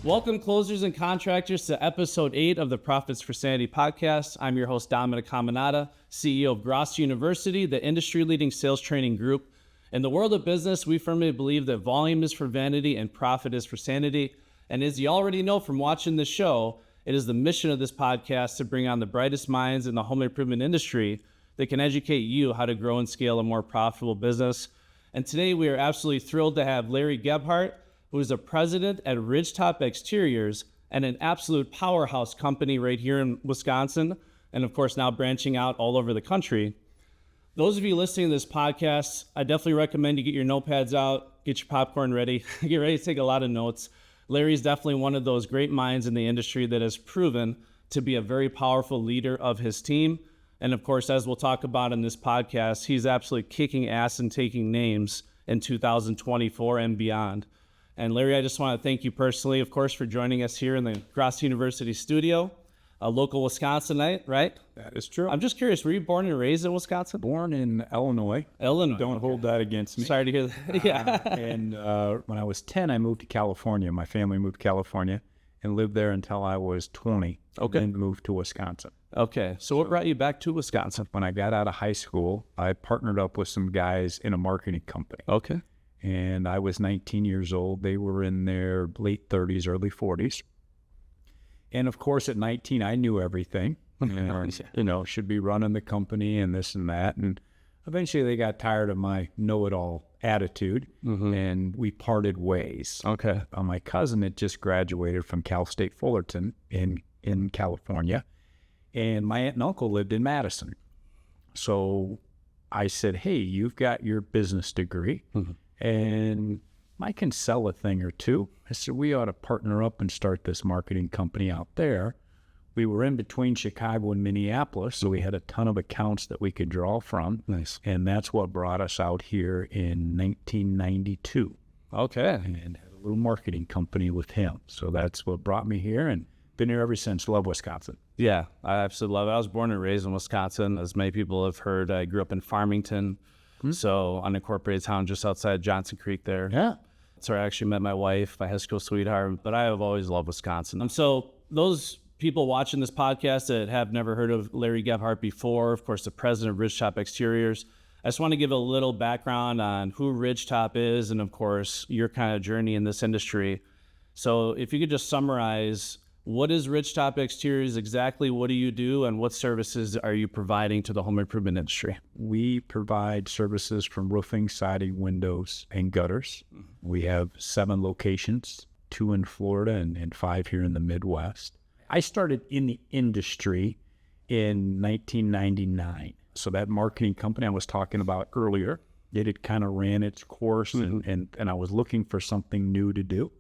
Welcome, closers and contractors, to episode 8 of the Profits for Sanity podcast. I'm your host, Dominic Caminata, CEO of Gross University, the industry-leading sales training group. In the world of business, we firmly believe that volume is for vanity and profit is for sanity. And as you already know from watching this show, it is the mission of this podcast to bring on the brightest minds in the home improvement industry that can educate you how to grow and scale a more profitable business. And today we are absolutely thrilled to have Larry Gebhart, who is the president at Ridgetop Exteriors and an absolute powerhouse company right here in Wisconsin, and of course now branching out all over the country. Those of you listening to this podcast, I definitely recommend you get your notepads out, get your popcorn ready, get ready to take a lot of notes. Larry's definitely one of those great minds in the industry that has proven to be a very powerful leader of his team. And of course, as we'll talk about in this podcast, he's absolutely kicking ass and taking names in 2024 and beyond. And Larry, I just want to thank you personally, of course, for joining us here in the Gross University studio, a local Wisconsinite, right? That is true. I'm just curious, were you born and raised in Wisconsin? Born in Illinois. Illinois. Don't hold that against me. Sorry to hear that. Yeah. And when I was 10, I moved to California. My family moved to California and lived there until I was 20. Okay. Then moved to Wisconsin. Okay. So what brought you back to Wisconsin? When I got out of high school, I partnered up with some guys in a marketing company. Okay. And I was 19 years old. They were in their late 30s, early 40s. And of course, at 19, I knew everything. And, should be running the company and this and that. And eventually they got tired of my know-it-all attitude, and we parted ways. Okay. My cousin had just graduated from Cal State Fullerton in California, and my aunt and uncle lived in Madison. So I said, hey, you've got your business degree. And I can sell a thing or two. I said, we ought to partner up and start this marketing company out there. We were in between Chicago and Minneapolis, so we had a ton of accounts that we could draw from. Nice. And that's what brought us out here in 1992. Okay. And had a little marketing company with him. So that's what brought me here, and been here ever since. Love Wisconsin. Yeah, I absolutely love it. I was born and raised in Wisconsin. As many people have heard, I grew up in Farmington. So unincorporated town just outside Johnson Creek there. Yeah. That's where I actually met my wife, my high school sweetheart. But I have always loved Wisconsin. So those people watching this podcast that have never heard of Larry Gebhart before, of course, the president of Ridgetop Exteriors, I just want to give a little background on who Ridgetop is and, of course, your kind of journey in this industry. So if you could just summarize, what is Ridgetop Exteriors exactly? What do you do, and what services are you providing to the home improvement industry? We provide services from roofing, siding, windows, and gutters. We have 7 locations, 2 in Florida and 5 here in the Midwest. I started in the industry in 1999. So that marketing company I was talking about earlier, it had kind of ran its course, and I was looking for something new to do.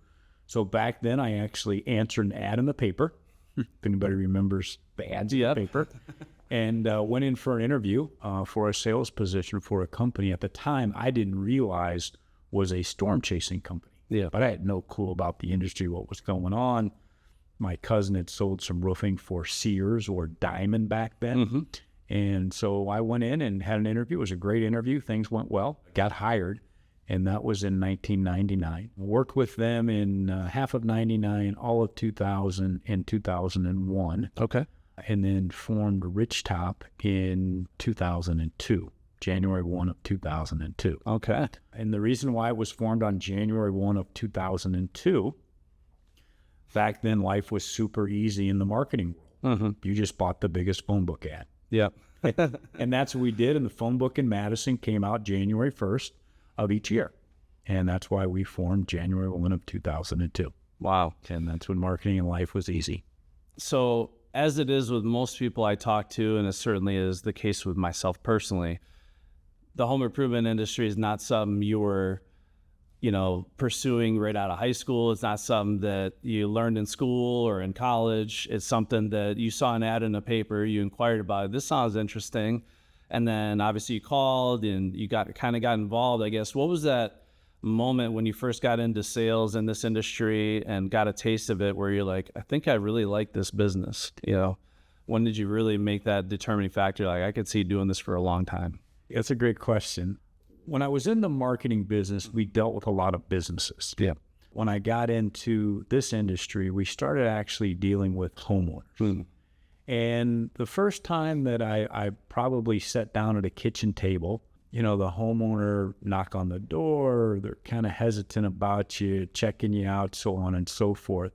So back then, I actually answered an ad in the paper, if anybody remembers the ads in the paper, and went in for an interview for a sales position for a company at the time I didn't realize was a storm chasing company. Yeah. But I had no clue about the industry, what was going on. My cousin had sold some roofing for Sears or Diamond back then. And so I went in and had an interview. It was a great interview. Things went well. Got hired. And that was in 1999. Worked with them in half of 99, all of 2000, and 2001. Okay. And then formed Ridgetop in 2002, January 1 of 2002. Okay. And the reason why it was formed on January 1 of 2002, back then life was super easy in the marketing world. You just bought the biggest phone book ad. Yep. And that's what we did. And the phone book in Madison came out January 1st. Of each year. And that's why we formed January 1 of 2002. Wow. And that's when marketing and life was easy. So as it is with most people I talk to, and it certainly is the case with myself personally, the home improvement industry is not something you were, pursuing right out of high school. It's not something that you learned in school or in college. It's something that you saw an ad in the paper, you inquired about it. This sounds interesting. And then obviously you called and you got involved, I guess. What was that moment when you first got into sales in this industry and got a taste of it where you're like, I think I really like this business? When did you really make that determining factor? Like, I could see doing this for a long time. That's a great question. When I was in the marketing business, we dealt with a lot of businesses. Yeah. when I got into this industry, we started actually dealing with homeowners. And the first time that I probably sat down at a kitchen table, the homeowner knock on the door, they're kind of hesitant about you, checking you out, so on and so forth.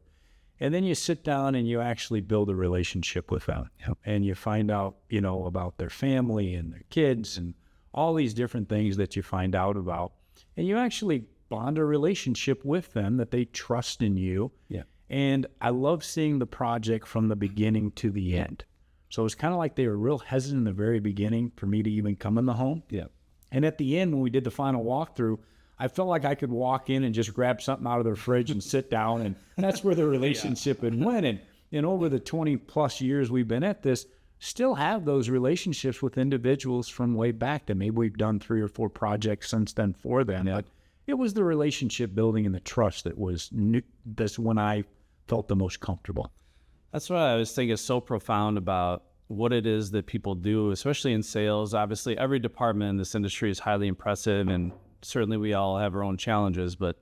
And then you sit down and you actually build a relationship with them. And you find out, about their family and their kids and all these different things that you find out about. And you actually bond a relationship with them that they trust in you. Yeah. And I love seeing the project from the beginning to the end. So it's kind of like they were real hesitant in the very beginning for me to even come in the home. Yeah. And at the end, when we did the final walkthrough, I felt like I could walk in and just grab something out of their fridge and sit down. And that's where the relationship had went. And over the 20 plus years we've been at this, still have those relationships with individuals from way back that maybe we've done 3 or 4 projects since then for them. Yeah. But it was the relationship building and the trust that was new. That's when I felt the most comfortable. That's what I was thinking is so profound about what it is that people do, especially in sales. Obviously, every department in this industry is highly impressive, and certainly we all have our own challenges, but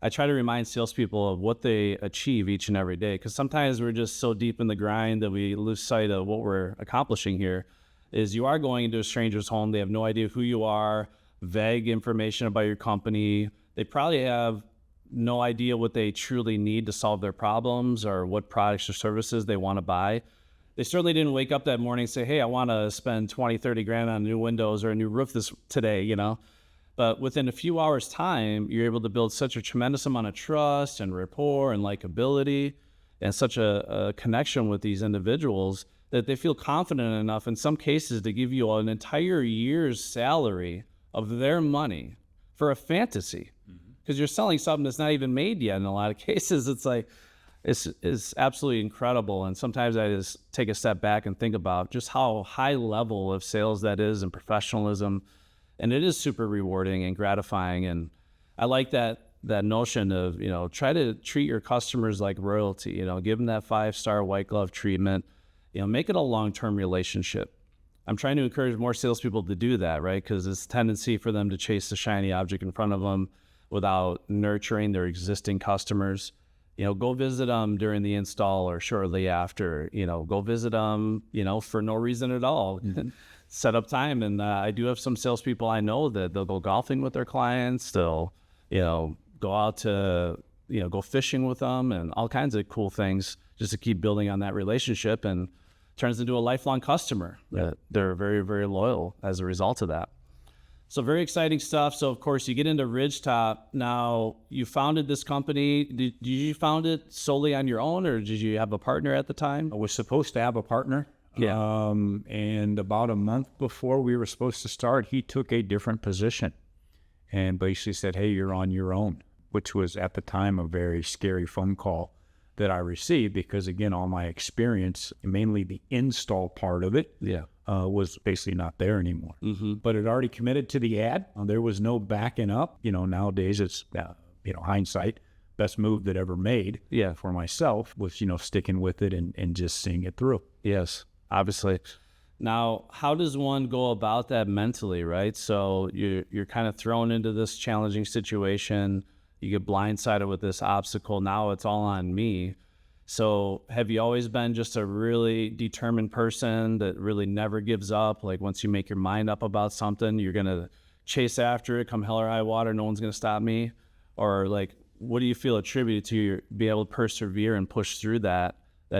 I try to remind salespeople of what they achieve each and every day, because sometimes we're just so deep in the grind that we lose sight of what we're accomplishing here. Is you are going into a stranger's home, they have no idea who you are, vague information about your company. They probably have no idea what they truly need to solve their problems or what products or services they want to buy. They certainly didn't wake up that morning and say, hey, I want to spend 20, 30 grand on new windows or a new roof today. But within a few hours time, you're able to build such a tremendous amount of trust and rapport and likability and such a connection with these individuals that they feel confident enough in some cases to give you an entire year's salary of their money for a fantasy. Because you're selling something that's not even made yet in a lot of cases. It's like, it's absolutely incredible. And sometimes I just take a step back and think about just how high level of sales that is and professionalism. And it is super rewarding and gratifying. And I like that notion of, try to treat your customers like royalty, give them that 5-star white glove treatment, make it a long-term relationship. I'm trying to encourage more salespeople to do that, right? Because it's a tendency for them to chase the shiny object in front of them without nurturing their existing customers. Go visit them during the install or shortly after, go visit them, for no reason at all. Set up time. And I do have some salespeople I know that they'll go golfing with their clients. They'll, go out to, go fishing with them and all kinds of cool things just to keep building on that relationship, and turns into a lifelong customer. That they're very, very loyal as a result of that. So very exciting stuff. So of course you get into Ridgetop. Now you founded this company. Did you found it solely on your own, or did you have a partner at the time? I was supposed to have a partner. Yeah. And about a month before we were supposed to start, he took a different position and basically said, hey, you're on your own, which was at the time a very scary phone call that I received, because again, all my experience, mainly the install part of it, was basically not there anymore. But it already committed to the ad. There was no backing up. Nowadays it's, hindsight, best move that ever made for myself was, sticking with it and just seeing it through. Yes, obviously. Now, how does one go about that mentally, right? So you're kind of thrown into this challenging situation. You get blindsided with this obstacle. Now it's all on me. So have you always been just a really determined person that really never gives up? Like once you make your mind up about something, you're going to chase after it, come hell or high water, no one's going to stop me? Or like, what do you feel attributed to your be able to persevere and push through that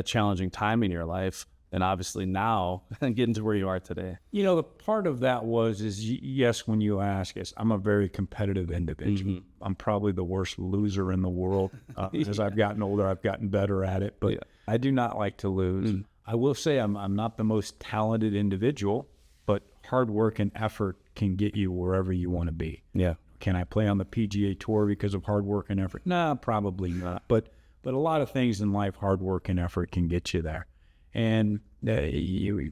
challenging time in your life? And obviously now getting to where you are today. The part of that is yes, when you ask us, I'm a very competitive individual. I'm probably the worst loser in the world. As I've gotten older, I've gotten better at it, but I do not like to lose. I will say I'm not the most talented individual, but hard work and effort can get you wherever you want to be. Yeah. Can I play on the PGA Tour because of hard work and effort? Nah, probably not. But a lot of things in life, hard work and effort can get you there. And you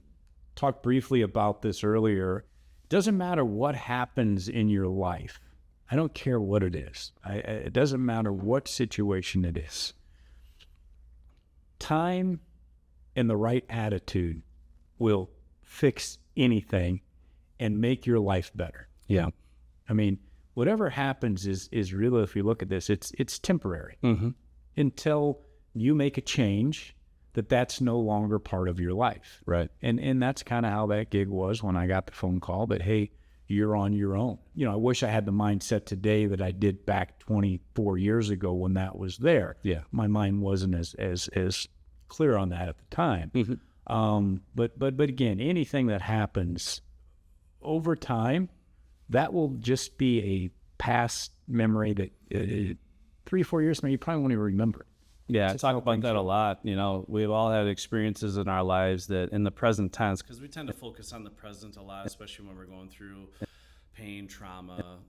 talked briefly about this earlier. It doesn't matter what happens in your life. I don't care what it is. It doesn't matter what situation it is. Time and the right attitude will fix anything and make your life better. Yeah. I mean, whatever happens is really, if you look at this, it's temporary until you make a change that's no longer part of your life. Right. And that's kind of how that gig was when I got the phone call that, hey, you're on your own. I wish I had the mindset today that I did back 24 years ago when that was there. Yeah. My mind wasn't as clear on that at the time. But again, anything that happens over time, that will just be a past memory that 3 or 4 years from now, you probably won't even remember it. Yeah, I talk about that a lot. We've all had experiences in our lives that in the present tense, because we tend to focus on the present a lot, especially when we're going through pain, trauma,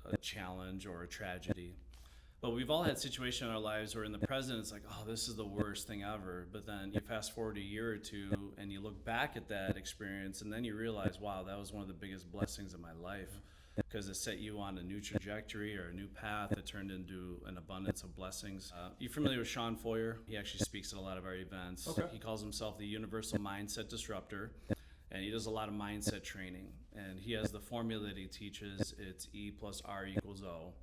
a challenge or a tragedy. But we've all had situations in our lives where in the present, it's like, oh, this is the worst thing ever. But then you fast forward a year or two and you look back at that experience and then you realize, wow, that was one of the biggest blessings of my life, because it set you on a new trajectory or a new path that turned into an abundance of blessings. You familiar with Sean Foyer? He actually speaks at a lot of our events. Okay. He calls himself the Universal Mindset Disruptor, and he does a lot of mindset training. And he has the formula that he teaches. It's E plus R equals O.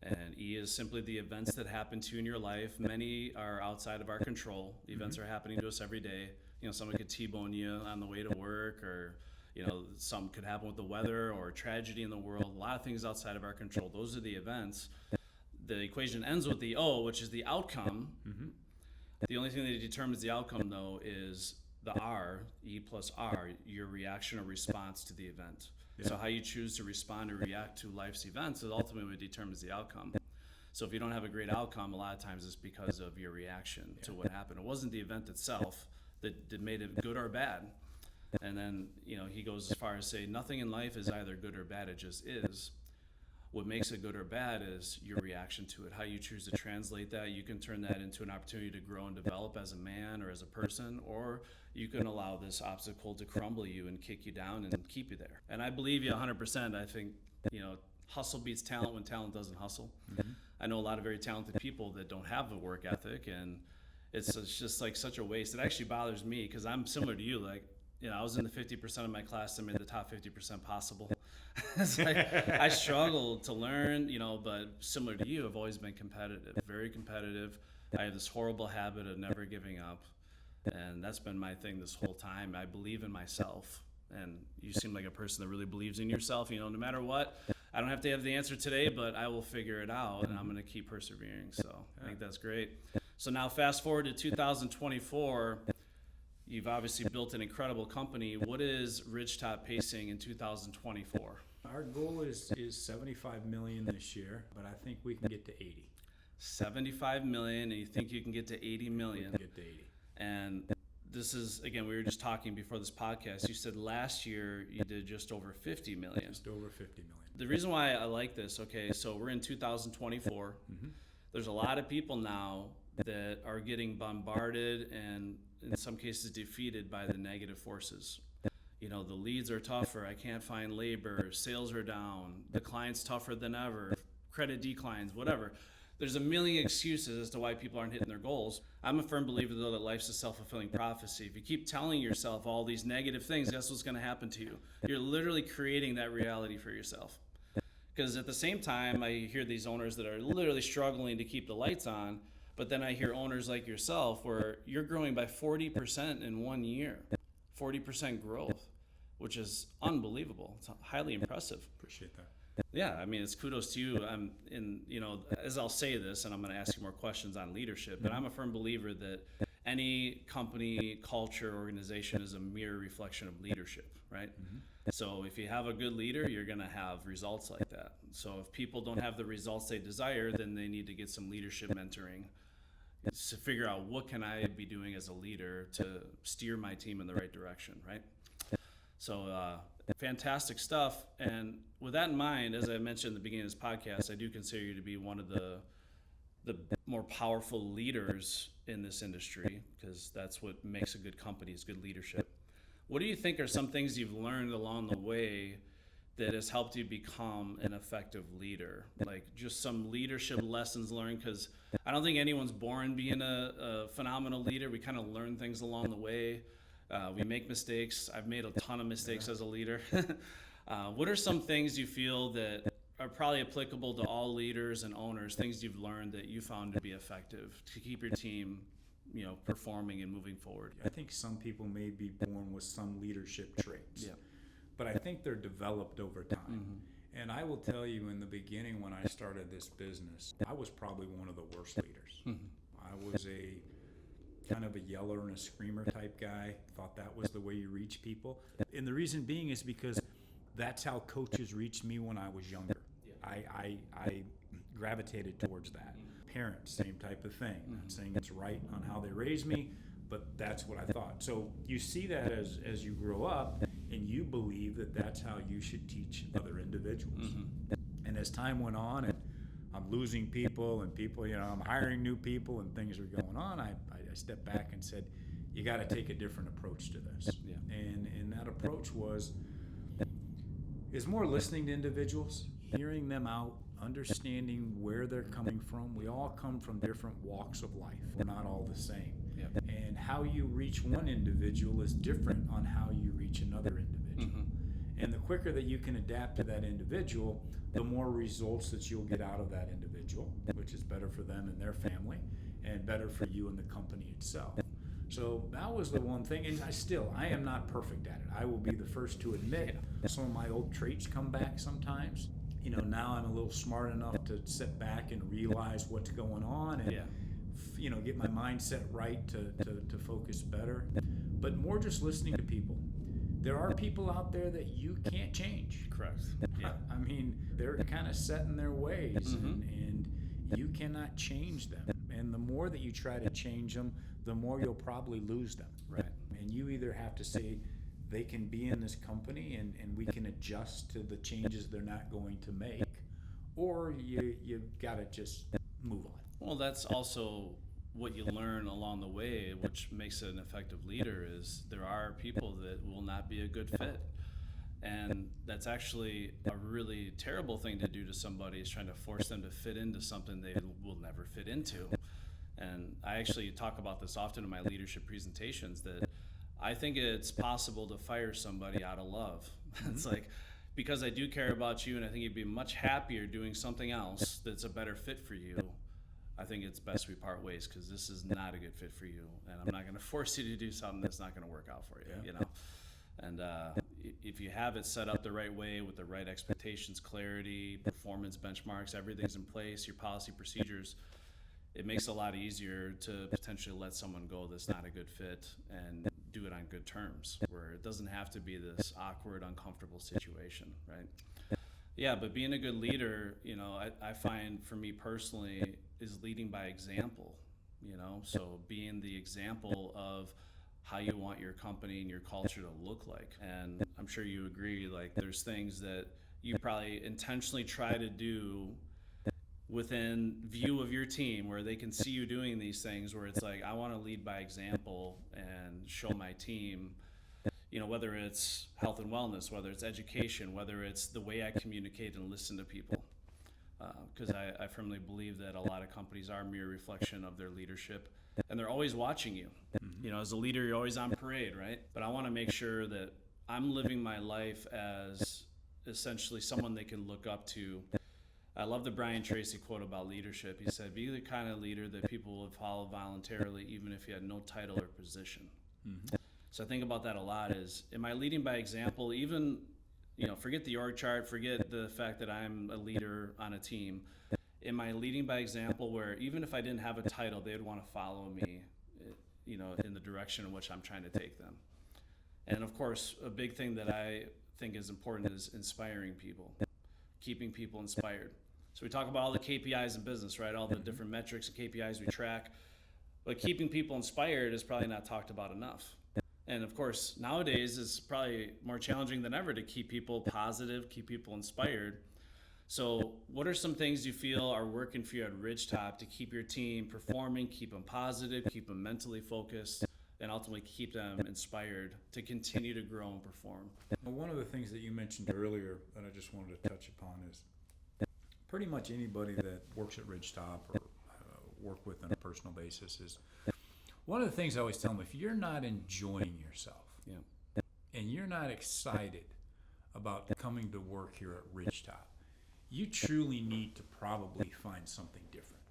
And E is simply the events that happen to you in your life. Many are outside of our control. The events are happening to us every day. Someone could T-bone you on the way to work, or some could happen with the weather or tragedy in the world. A lot of things outside of our control. Those are the events. The equation ends with the O, which is the outcome. The only thing that determines the outcome, though, is the R, E plus R, your reaction or response to the event. Yeah. So how you choose to respond or react to life's events is ultimately what determines the outcome. So if you don't have a great outcome, a lot of times it's because of your reaction to what happened. It wasn't the event itself that made it good or bad. And then, he goes as far as say, nothing in life is either good or bad, it just is. What makes it good or bad is your reaction to it, how you choose to translate that. You can turn that into an opportunity to grow and develop as a man or as a person, or you can allow this obstacle to crumble you and kick you down and keep you there. And I believe you 100%. I think, hustle beats talent when talent doesn't hustle. I know a lot of very talented people that don't have the work ethic, and it's just like such a waste. It actually bothers me because I'm similar to you. Like, I was in the 50% of my class that made the top 50% possible. It's like, I struggled to learn, but similar to you, I've always been competitive, very competitive. I have this horrible habit of never giving up. And that's been my thing this whole time. I believe in myself. And you seem like a person that really believes in yourself. No matter what, I don't have to have the answer today, but I will figure it out, and I'm going to keep persevering. So I think that's great. So now fast forward to 2024. You've obviously built an incredible company. What is Ridgetop pacing in 2024? Our goal is 75 million this year, but I think we can get to 80. 75 million, and you think you can get to 80 million? We can get to 80. And this is, again, we were just talking before this podcast. You said last year you did just over 50 million. Just over 50 million. The reason why I like this, okay, so we're in 2024. There's a lot of people now that are getting bombarded and in some cases defeated by the negative forces. The leads are tougher. I can't find labor. Sales are down. The client's tougher than ever. Credit declines, whatever. There's a million excuses as to why people aren't hitting their goals. I'm a firm believer, though, that life's a self-fulfilling prophecy. If you keep telling yourself all these negative things, guess what's going to happen to you? You're literally creating that reality for yourself. Because at the same time, I hear these owners that are literally struggling to keep the lights on, but then I hear owners like yourself where you're growing by 40% in 1 year, 40% growth, which is unbelievable. It's highly impressive. Appreciate that. Yeah, it's kudos to you. As I'll say this, and I'm going to ask you more questions on leadership, but I'm a firm believer that any company, culture, organization is a mere reflection of leadership, right? So if you have a good leader, you're going to have results like that. So if people don't have the results they desire, then they need to get some leadership mentoring to figure out what can I be doing as a leader to steer my team in the right direction, right? So fantastic stuff. And with that in mind, as I mentioned at the beginning of this podcast, I do consider you to be one of the more powerful leaders in this industry, because that's what makes a good company, is good leadership. What do you think are some things you've learned along the way that has helped you become an effective leader? Like just some leadership lessons learned, because I don't think anyone's born being a phenomenal leader. We kind of learn things along the way. We make mistakes. I've made a ton of mistakes as a leader. What are some things you feel that are probably applicable to all leaders and owners, things you've learned that you found to be effective to keep your team, performing and moving forward? I think some people may be born with some leadership traits, Yeah. but I think they're developed over time. And I will tell you, in the beginning when I started this business, I was probably one of the worst leaders. I was a kind of a yeller and a screamer type guy, thought that was the way you reach people. And the reason being is because that's how coaches reached me when I was younger. I gravitated towards that. Parents, same type of thing. Not saying it's right on how they raised me, but that's what I thought. So you see that as you grow up, and you believe that that's how you should teach other individuals. And as time went on, and I'm losing people, and people, I'm hiring new people, and things are going on, I stepped back and said, you got to take a different approach to this. Yeah. And that approach is more listening to individuals, hearing them out, understanding where they're coming from. We all come from different walks of life. We're not all the same. Yeah. And how you reach one individual is different on how you reach another individual. And the quicker that you can adapt to that individual, the more results that you'll get out of that individual, which is better for them and their family, and better for you and the company itself. So that was the one thing, and I am not perfect at it. I will be the first to admit some of my old traits come back sometimes. Now I'm a little smart enough to sit back and realize what's going on, and get my mindset right to focus better. But more just listening to people. There are people out there that you can't change. Correct. Yeah. I mean, they're kind of set in their ways, and you cannot change them. And the more that you try to change them, the more you'll probably lose them. Right. And you either have to say, they can be in this company and we can adjust to the changes they're not going to make, or you've got to just move on. Well, that's also what you learn along the way, which makes it an effective leader, is there are people that will not be a good fit. And that's actually a really terrible thing to do to somebody, is trying to force them to fit into something they will never fit into. And I actually talk about this often in my leadership presentations, that I think it's possible to fire somebody out of love. It's like, because I do care about you and I think you'd be much happier doing something else that's a better fit for you, I think it's best we part ways, because this is not a good fit for you, and I'm not going to force you to do something that's not going to work out for you. And if you have it set up the right way with the right expectations, clarity, performance benchmarks, everything's in place, your policy, procedures, it makes it a lot easier to potentially let someone go that's not a good fit and do it on good terms, where it doesn't have to be this awkward, uncomfortable situation, right? Yeah, but being a good leader, I find for me personally is leading by example, so being the example of how you want your company and your culture to look like. And I'm sure you agree, like there's things that you probably intentionally try to do within view of your team where they can see you doing these things, where it's like, I want to lead by example and show my team, whether it's health and wellness, whether it's education, whether it's the way I communicate and listen to people. Because I firmly believe that a lot of companies are a mere reflection of their leadership, and they're always watching you. As a leader, you're always on parade, right? But I want to make sure that I'm living my life as essentially someone they can look up to. I love the Brian Tracy quote about leadership. He said, be the kind of leader that people would follow voluntarily, even if you had no title or position. So I think about that a lot, is, am I leading by example? Even, forget the org chart, forget the fact that I'm a leader on a team. Am I leading by example where even if I didn't have a title, they would want to follow me, in the direction in which I'm trying to take them? And of course, a big thing that I think is important is inspiring people, keeping people inspired. So we talk about all the KPIs in business, right? All the different metrics and KPIs we track, but keeping people inspired is probably not talked about enough. And of course, nowadays it's probably more challenging than ever to keep people positive, keep people inspired. So what are some things you feel are working for you at Ridgetop to keep your team performing, keep them positive, keep them mentally focused, and ultimately keep them inspired to continue to grow and perform? Well, one of the things that you mentioned earlier that I just wanted to touch upon is pretty much anybody that works at Ridgetop or work with on a personal basis is, one of the things I always tell them, if you're not enjoying yourself and you're not excited about coming to work here at Ridgetop, you truly need to probably find something different.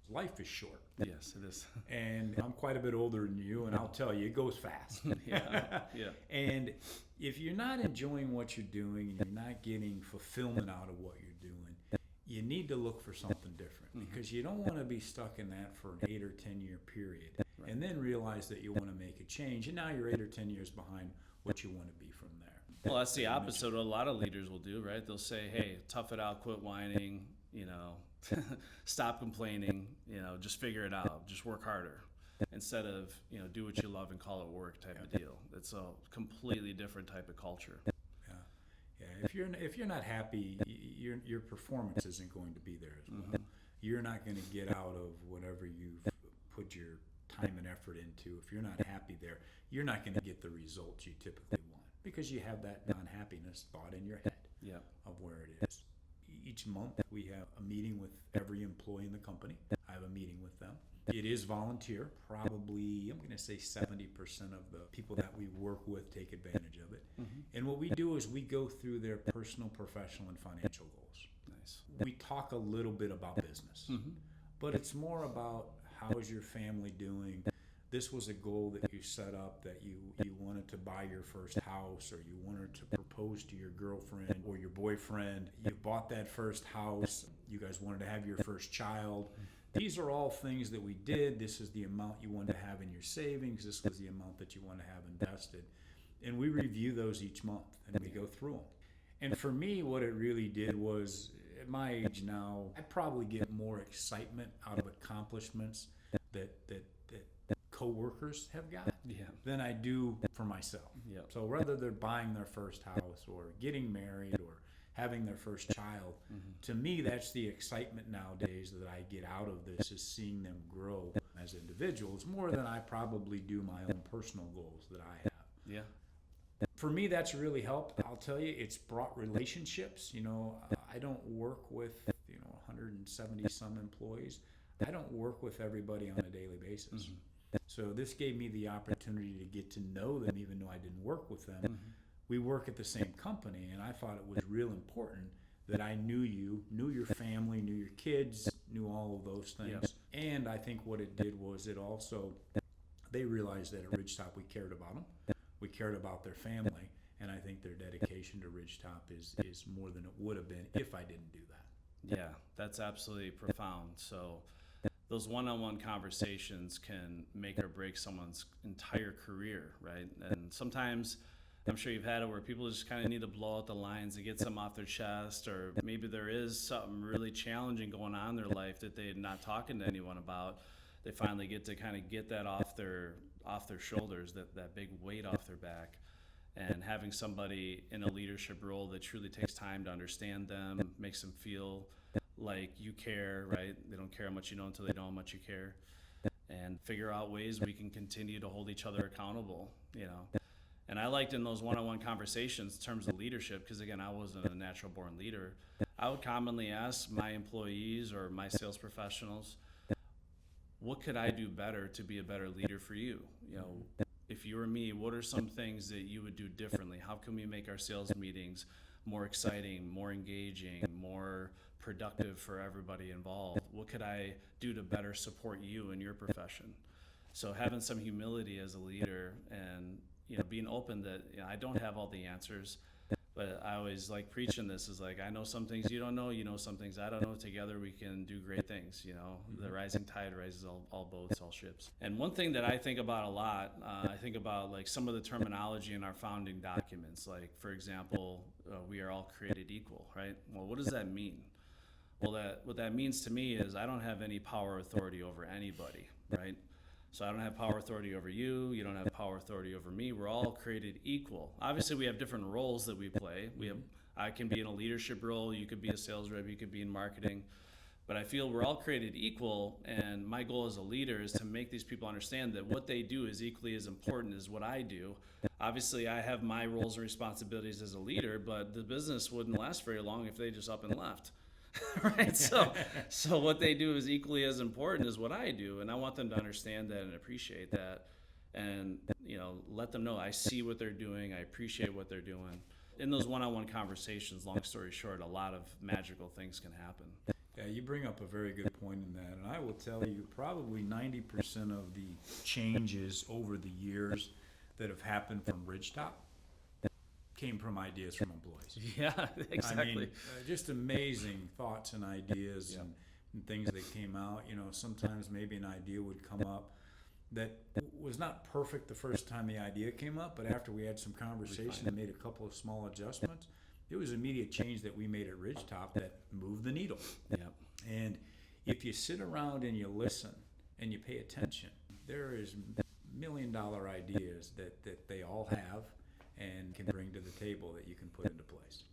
Life is short. Yes, it is. And I'm quite a bit older than you, and I'll tell you, it goes fast. Yeah. And if you're not enjoying what you're doing and you're not getting fulfillment out of what you're doing, you need to look for something different, because you don't want to be stuck in that for an 8 or 10 year period and then realize that you want to make a change, and now you're 8 or 10 years behind what you want to be from there. Well, that's the opposite of what a lot of leaders will do, right? They'll say, hey, tough it out, quit whining, stop complaining, just figure it out, just work harder, instead of, do what you love and call it work type of deal. It's a completely different type of culture. Yeah. If you're not happy, your performance isn't going to be there as well. You're not going to get out of whatever you've put your time and effort into. If you're not happy there, you're not going to get the results you typically want, because you have that non-happiness thought in your head of where it is. Each month we have a meeting with every employee in the company. I have a meeting with them. It is volunteer. Probably, I'm going to say 70% of the people that we work with take advantage of it. And what we do is we go through their personal, professional, and financial goals. Nice. We talk a little bit about business, but it's more about, how is your family doing? This was a goal that you set up, that you wanted to buy your first house, or you wanted to propose to your girlfriend or your boyfriend. You bought that first house. You guys wanted to have your first child. These are all things that we did. This is the amount you wanted to have in your savings. This was the amount that you want to have invested. And we review those each month, and we go through them. And for me, what it really did was, at my age now, I probably get more excitement out of accomplishments that co-workers have got than I do for myself. So whether they're buying their first house or getting married or having their first child, to me, that's the excitement nowadays that I get out of this, is seeing them grow as individuals more than I probably do my own personal goals that I have. For me, that's really helped. I'll tell you, it's brought relationships. I don't work with 170 some employees. I don't work with everybody on a daily basis. So this gave me the opportunity to get to know them, even though I didn't work with them. We work at the same company, and I thought it was real important that I knew you, knew your family, knew your kids, knew all of those things. And I think what it did was, they realized that at Ridgetop we cared about them. We cared about their family, and I think their dedication to Ridgetop is more than it would have been if I didn't do that. Yeah, that's absolutely profound. So those one-on-one conversations can make or break someone's entire career, right? And sometimes, I'm sure you've had it, where people just kind of need to blow out the lines to get something off their chest, or maybe there is something really challenging going on in their life that they're not talking to anyone about. They finally get to kind of get that off their shoulders, that big weight off their back. And having somebody in a leadership role that truly takes time to understand them, makes them feel like you care, right? They don't care how much you know until they know how much you care. And figure out ways we can continue to hold each other accountable, And I liked in those one-on-one conversations, in terms of leadership, because again, I wasn't a natural born leader. I would commonly ask my employees or my sales professionals, what could I do better to be a better leader for you? If you were me, what are some things that you would do differently? How can we make our sales meetings more exciting, more engaging, more productive for everybody involved? What could I do to better support you in your profession? So having some humility as a leader, and being open that I don't have all the answers, but I always like preaching this, is like, I know some things you don't know, you know some things I don't know. Together we can do great things. The rising tide raises all boats, all ships. And one thing that I think about a lot, I think about like some of the terminology in our founding documents. Like, for example, we are all created equal, right? Well, what does that mean? Well, what that means to me is I don't have any power or authority over anybody, right? So I don't have power authority over you. You don't have power authority over me. We're all created equal. Obviously, we have different roles that we play. I can be in a leadership role. You could be a sales rep. You could be in marketing. But I feel we're all created equal. And my goal as a leader is to make these people understand that what they do is equally as important as what I do. Obviously, I have my roles and responsibilities as a leader, but the business wouldn't last very long if they just up and left. Right, so what they do is equally as important as what I do, and I want them to understand that and appreciate that, and let them know I see what they're doing, I appreciate what they're doing. in those one-on-one conversations, long story short, a lot of magical things can happen. Yeah, you bring up a very good point in that, and I will tell you probably 90% of the changes over the years that have happened from Ridgetop came from ideas from employees. Yeah, exactly. I mean, just amazing thoughts and ideas and things that came out. You know, sometimes maybe an idea would come up that was not perfect the first time the idea came up, but after we had some conversation and made a couple of small adjustments, it was immediate change that we made at Ridgetop that moved the needle. Yeah. And if you sit around and you listen and you pay attention, there is $1 million ideas that they all have and can bring to the table that you can put into place.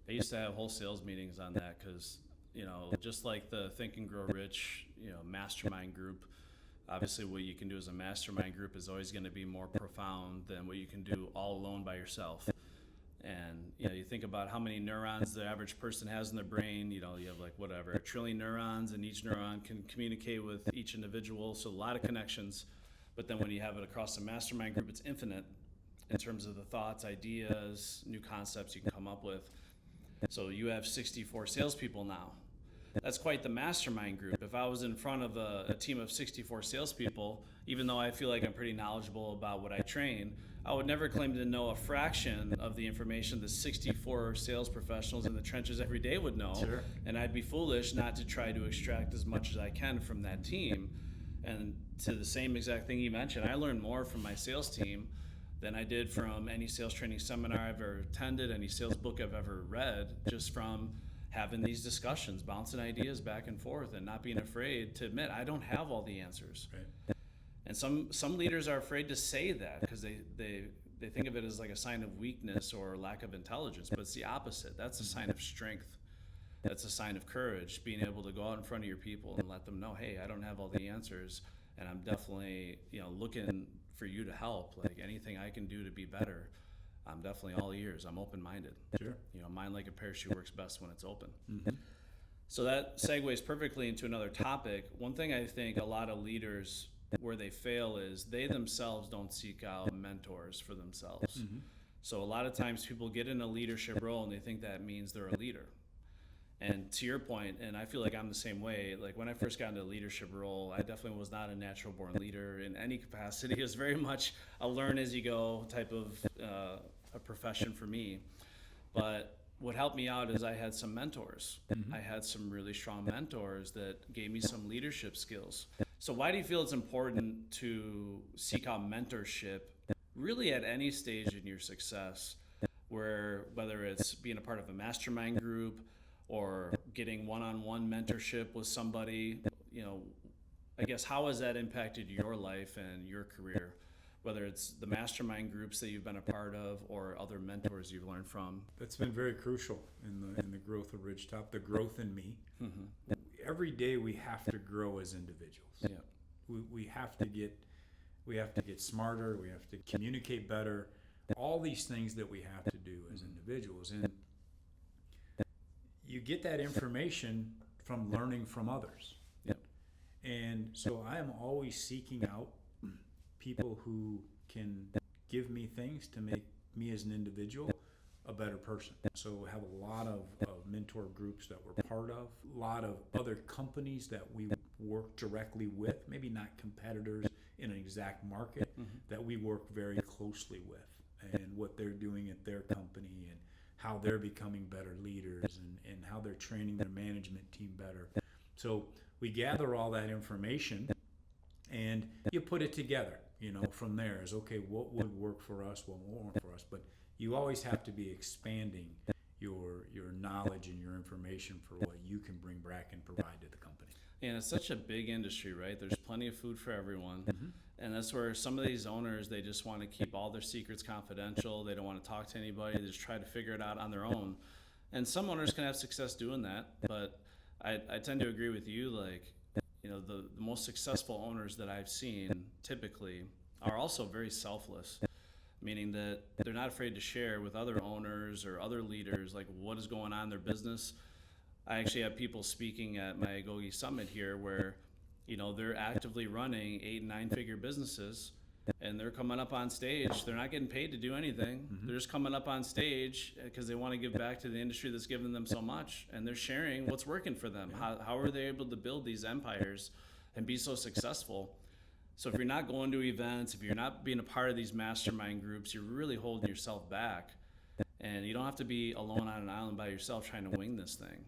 I used to have whole sales meetings on that because, you know, just like the Think and Grow Rich, you know, mastermind group, obviously what you can do as a mastermind group is always going to be more profound than what you can do all alone by yourself. And, you know, you think about how many neurons the average person has in their brain. You know, you have like whatever, 1 trillion neurons, and each neuron can communicate with each individual. So a lot of connections. But then when you have it across a mastermind group, it's infinite in terms of the thoughts, ideas, new concepts you can come up with. So you have 64 salespeople now. That's quite the mastermind group. If I was in front of a team of 64 salespeople, even though I feel like I'm pretty knowledgeable about what I train, I would never claim to know a fraction of the information the 64 sales professionals in the trenches every day would know. Sure. And I'd be foolish not to try to extract as much as I can from that team. And to the same exact thing you mentioned, I learned more from my sales team than I did from any sales training seminar I've ever attended, any sales book I've ever read, just from having these discussions, bouncing ideas back and forth, and not being afraid to admit I don't have all the answers. Right. And some leaders are afraid to say that because they think of it as like a sign of weakness or lack of intelligence, but it's the opposite. That's a sign of strength. That's a sign of courage, being able to go out in front of your people and let them know, hey, I don't have all the answers, and I'm definitely, you know, looking for you to help. Like anything I can do to be better, I'm definitely all ears. I'm open-minded. Sure. You know, mind like a parachute works best when it's open. Mm-hmm. So that segues perfectly into another topic. One thing I think a lot of leaders where they fail is they themselves don't seek out mentors for themselves. Mm-hmm. So a lot of times people get in a leadership role and they think that means they're a leader. And to your point, and I feel like I'm the same way, like when I first got into a leadership role, I definitely was not a natural born leader in any capacity. It was very much a learn as you go type of a profession for me. But what helped me out is I had some mentors. Mm-hmm. I had some really strong mentors that gave me some leadership skills. So why do you feel it's important to seek out mentorship really at any stage in your success, where whether it's being a part of a mastermind group or getting one-on-one mentorship with somebody, you know, I guess how has that impacted your life and your career, whether it's the mastermind groups that you've been a part of or other mentors you've learned from? That's been very crucial in the growth of Ridgetop, the growth in me. Mm-hmm. Every day we have to grow as individuals. Yeah. We have to get smarter. We have to communicate better. All these things that we have to do as individuals, and you get that information from learning from others. Yep. And so I am always seeking out people who can give me things to make me as an individual a better person. So we have a lot of mentor groups that we're part of, a lot of other companies that we work directly with, maybe not competitors in an exact market, that we work very closely with, and what they're doing at their company and how they're becoming better leaders and how they're training their management team better. So we gather all that information and you put it together, you know, from there is, okay, what would work for us, what won't work for us. But you always have to be expanding your knowledge and your information for what you can bring back and provide to the company. And it's such a big industry, right? There's plenty of food for everyone. Mm-hmm. And that's where some of these owners, they just want to keep all their secrets confidential. They don't want to talk to anybody. They just try to figure it out on their own. And some owners can have success doing that. But I tend to agree with you. Like, you know, the most successful owners that I've seen typically are also very selfless, meaning that they're not afraid to share with other owners or other leaders, like what is going on in their business. I actually have people speaking at my Agogi Summit here where, you know, they're actively running 8 and 9 figure businesses, and they're coming up on stage. They're not getting paid to do anything. They're just coming up on stage because they want to give back to the industry that's given them so much, and they're sharing what's working for them. How are they able to build these empires and be so successful? So if you're not going to events, if you're not being a part of these mastermind groups, you're really holding yourself back. And you don't have to be alone on an island by yourself trying to wing this thing.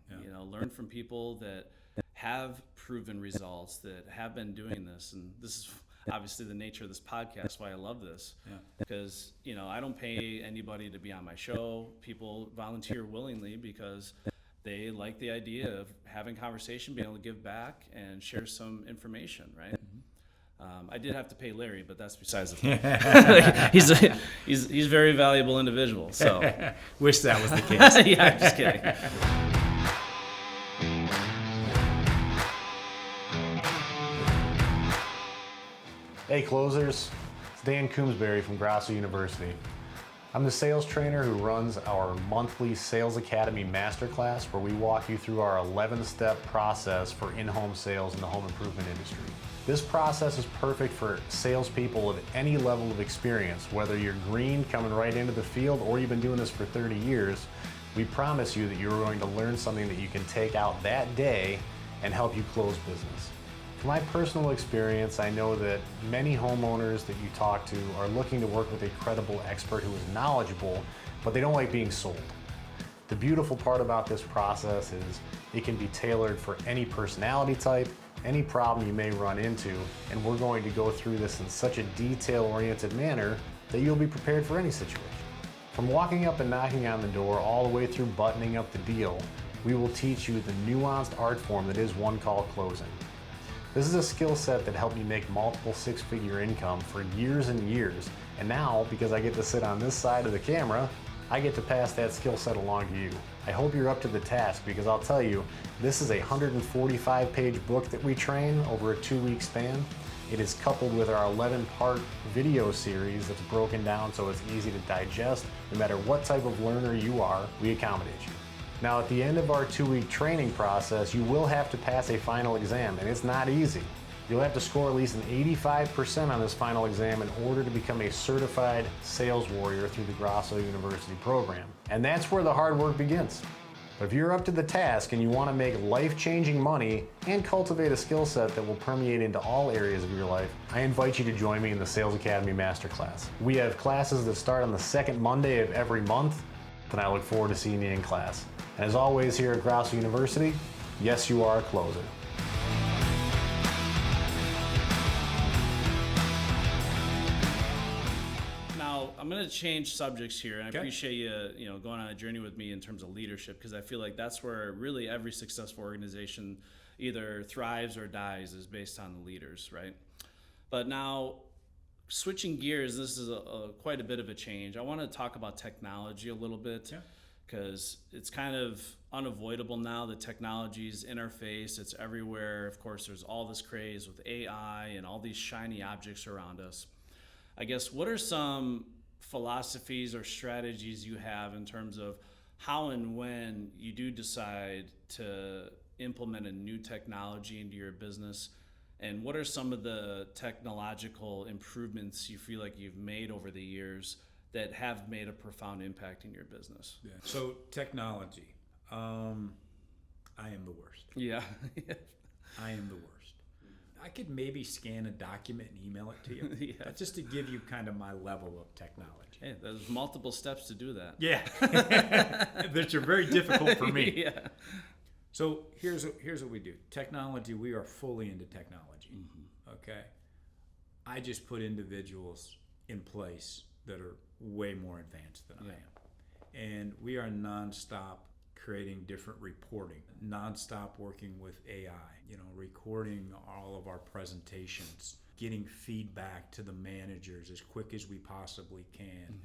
Learn from people that have proven results, that have been doing this. And this is obviously the nature of this podcast, why I love this. Because, I don't pay anybody to be on my show. People volunteer willingly because they like the idea of having conversation, being able to give back and share some information, right? I did have to pay Larry, but that's besides the point. he's a very valuable individual. So wish that was the case. Yeah, I'm just kidding. Hey closers, it's Dan Coombsbury from Grosso University. I'm the sales trainer who runs our monthly Sales Academy Masterclass, where we walk you through our 11-step process for in-home sales in the home improvement industry. This process is perfect for salespeople of any level of experience, whether you're green coming right into the field or you've been doing this for 30 years. We promise you that you're going to learn something that you can take out that day and help you close business. From my personal experience, I know that many homeowners that you talk to are looking to work with a credible expert who is knowledgeable, but they don't like being sold. The beautiful part about this process is it can be tailored for any personality type, any problem you may run into, and we're going to go through this in such a detail-oriented manner that you'll be prepared for any situation. From walking up and knocking on the door all the way through buttoning up the deal, we will teach you the nuanced art form that is one-call closing. This is a skill set that helped me make multiple six-figure income for years and years, and now, because I get to sit on this side of the camera, I get to pass that skill set along to you. I hope you're up to the task, because I'll tell you, this is a 145-page book that we train over a 2-week span. It is coupled with our 11-part video series that's broken down so it's easy to digest. No matter what type of learner you are, we accommodate you. Now, at the end of our 2-week training process, you will have to pass a final exam, and it's not easy. You'll have to score at least an 85% on this final exam in order to become a certified sales warrior through the Grosso University program. And that's where the hard work begins. But if you're up to the task and you want to make life-changing money and cultivate a skill set that will permeate into all areas of your life, I invite you to join me in the Sales Academy Masterclass. We have classes that start on the second Monday of every month, and I look forward to seeing you in class. And as always here at Grosso University, yes, you are a closer. I'm going to change subjects here, and Okay. I appreciate you, going on a journey with me in terms of leadership, because I feel like that's where really every successful organization either thrives or dies is based on the leaders, right? But now, switching gears, this is quite a bit of a change. I want to talk about technology a little bit, because it's kind of unavoidable now. The technology's in our face, it's everywhere. Of course, there's all this craze with AI and all these shiny objects around us. I guess, what are some philosophies or strategies you have in terms of how and when you do decide to implement a new technology into your business, and what are some of the technological improvements you feel like you've made over the years that have made a profound impact in your business? Yeah. So technology, I am the worst. Yeah. I am the worst. I could maybe scan a document and email it to you. That's just to give you kind of my level of technology. Hey, there's multiple steps to do that. Yeah, that are very difficult for me. Yeah. So here's what we do. Technology, we are fully into technology. Okay. I just put individuals in place that are way more advanced than I am. And we are nonstop creating different reporting, nonstop working with AI, recording all of our presentations, getting feedback to the managers as quick as we possibly can,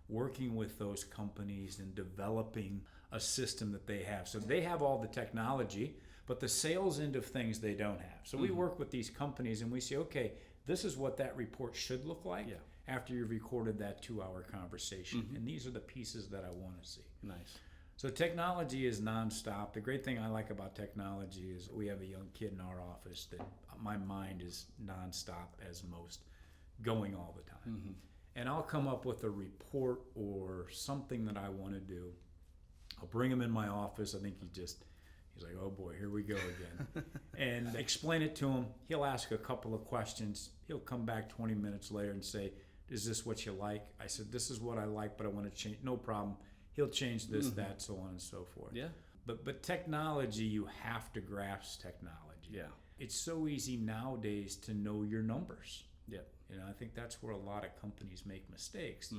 working with those companies and developing a system that they have. So they have all the technology, but the sales end of things they don't have. So we work with these companies and we say, okay, this is what that report should look like after you've recorded that 2-hour conversation. And these are the pieces that I want to see. Nice. So technology is nonstop. The great thing I like about technology is we have a young kid in our office that my mind is nonstop as most, going all the time. And I'll come up with a report or something that I want to do. I'll bring him in my office. I think he's like, oh boy, here we go again. And explain it to him. He'll ask a couple of questions. He'll come back 20 minutes later and say, is this what you like? I said, this is what I like, but I want to change. No problem. He'll change this, that, so on and so forth. Yeah. But technology, you have to grasp technology. Yeah. It's so easy nowadays to know your numbers. Yeah. I think that's where a lot of companies make mistakes,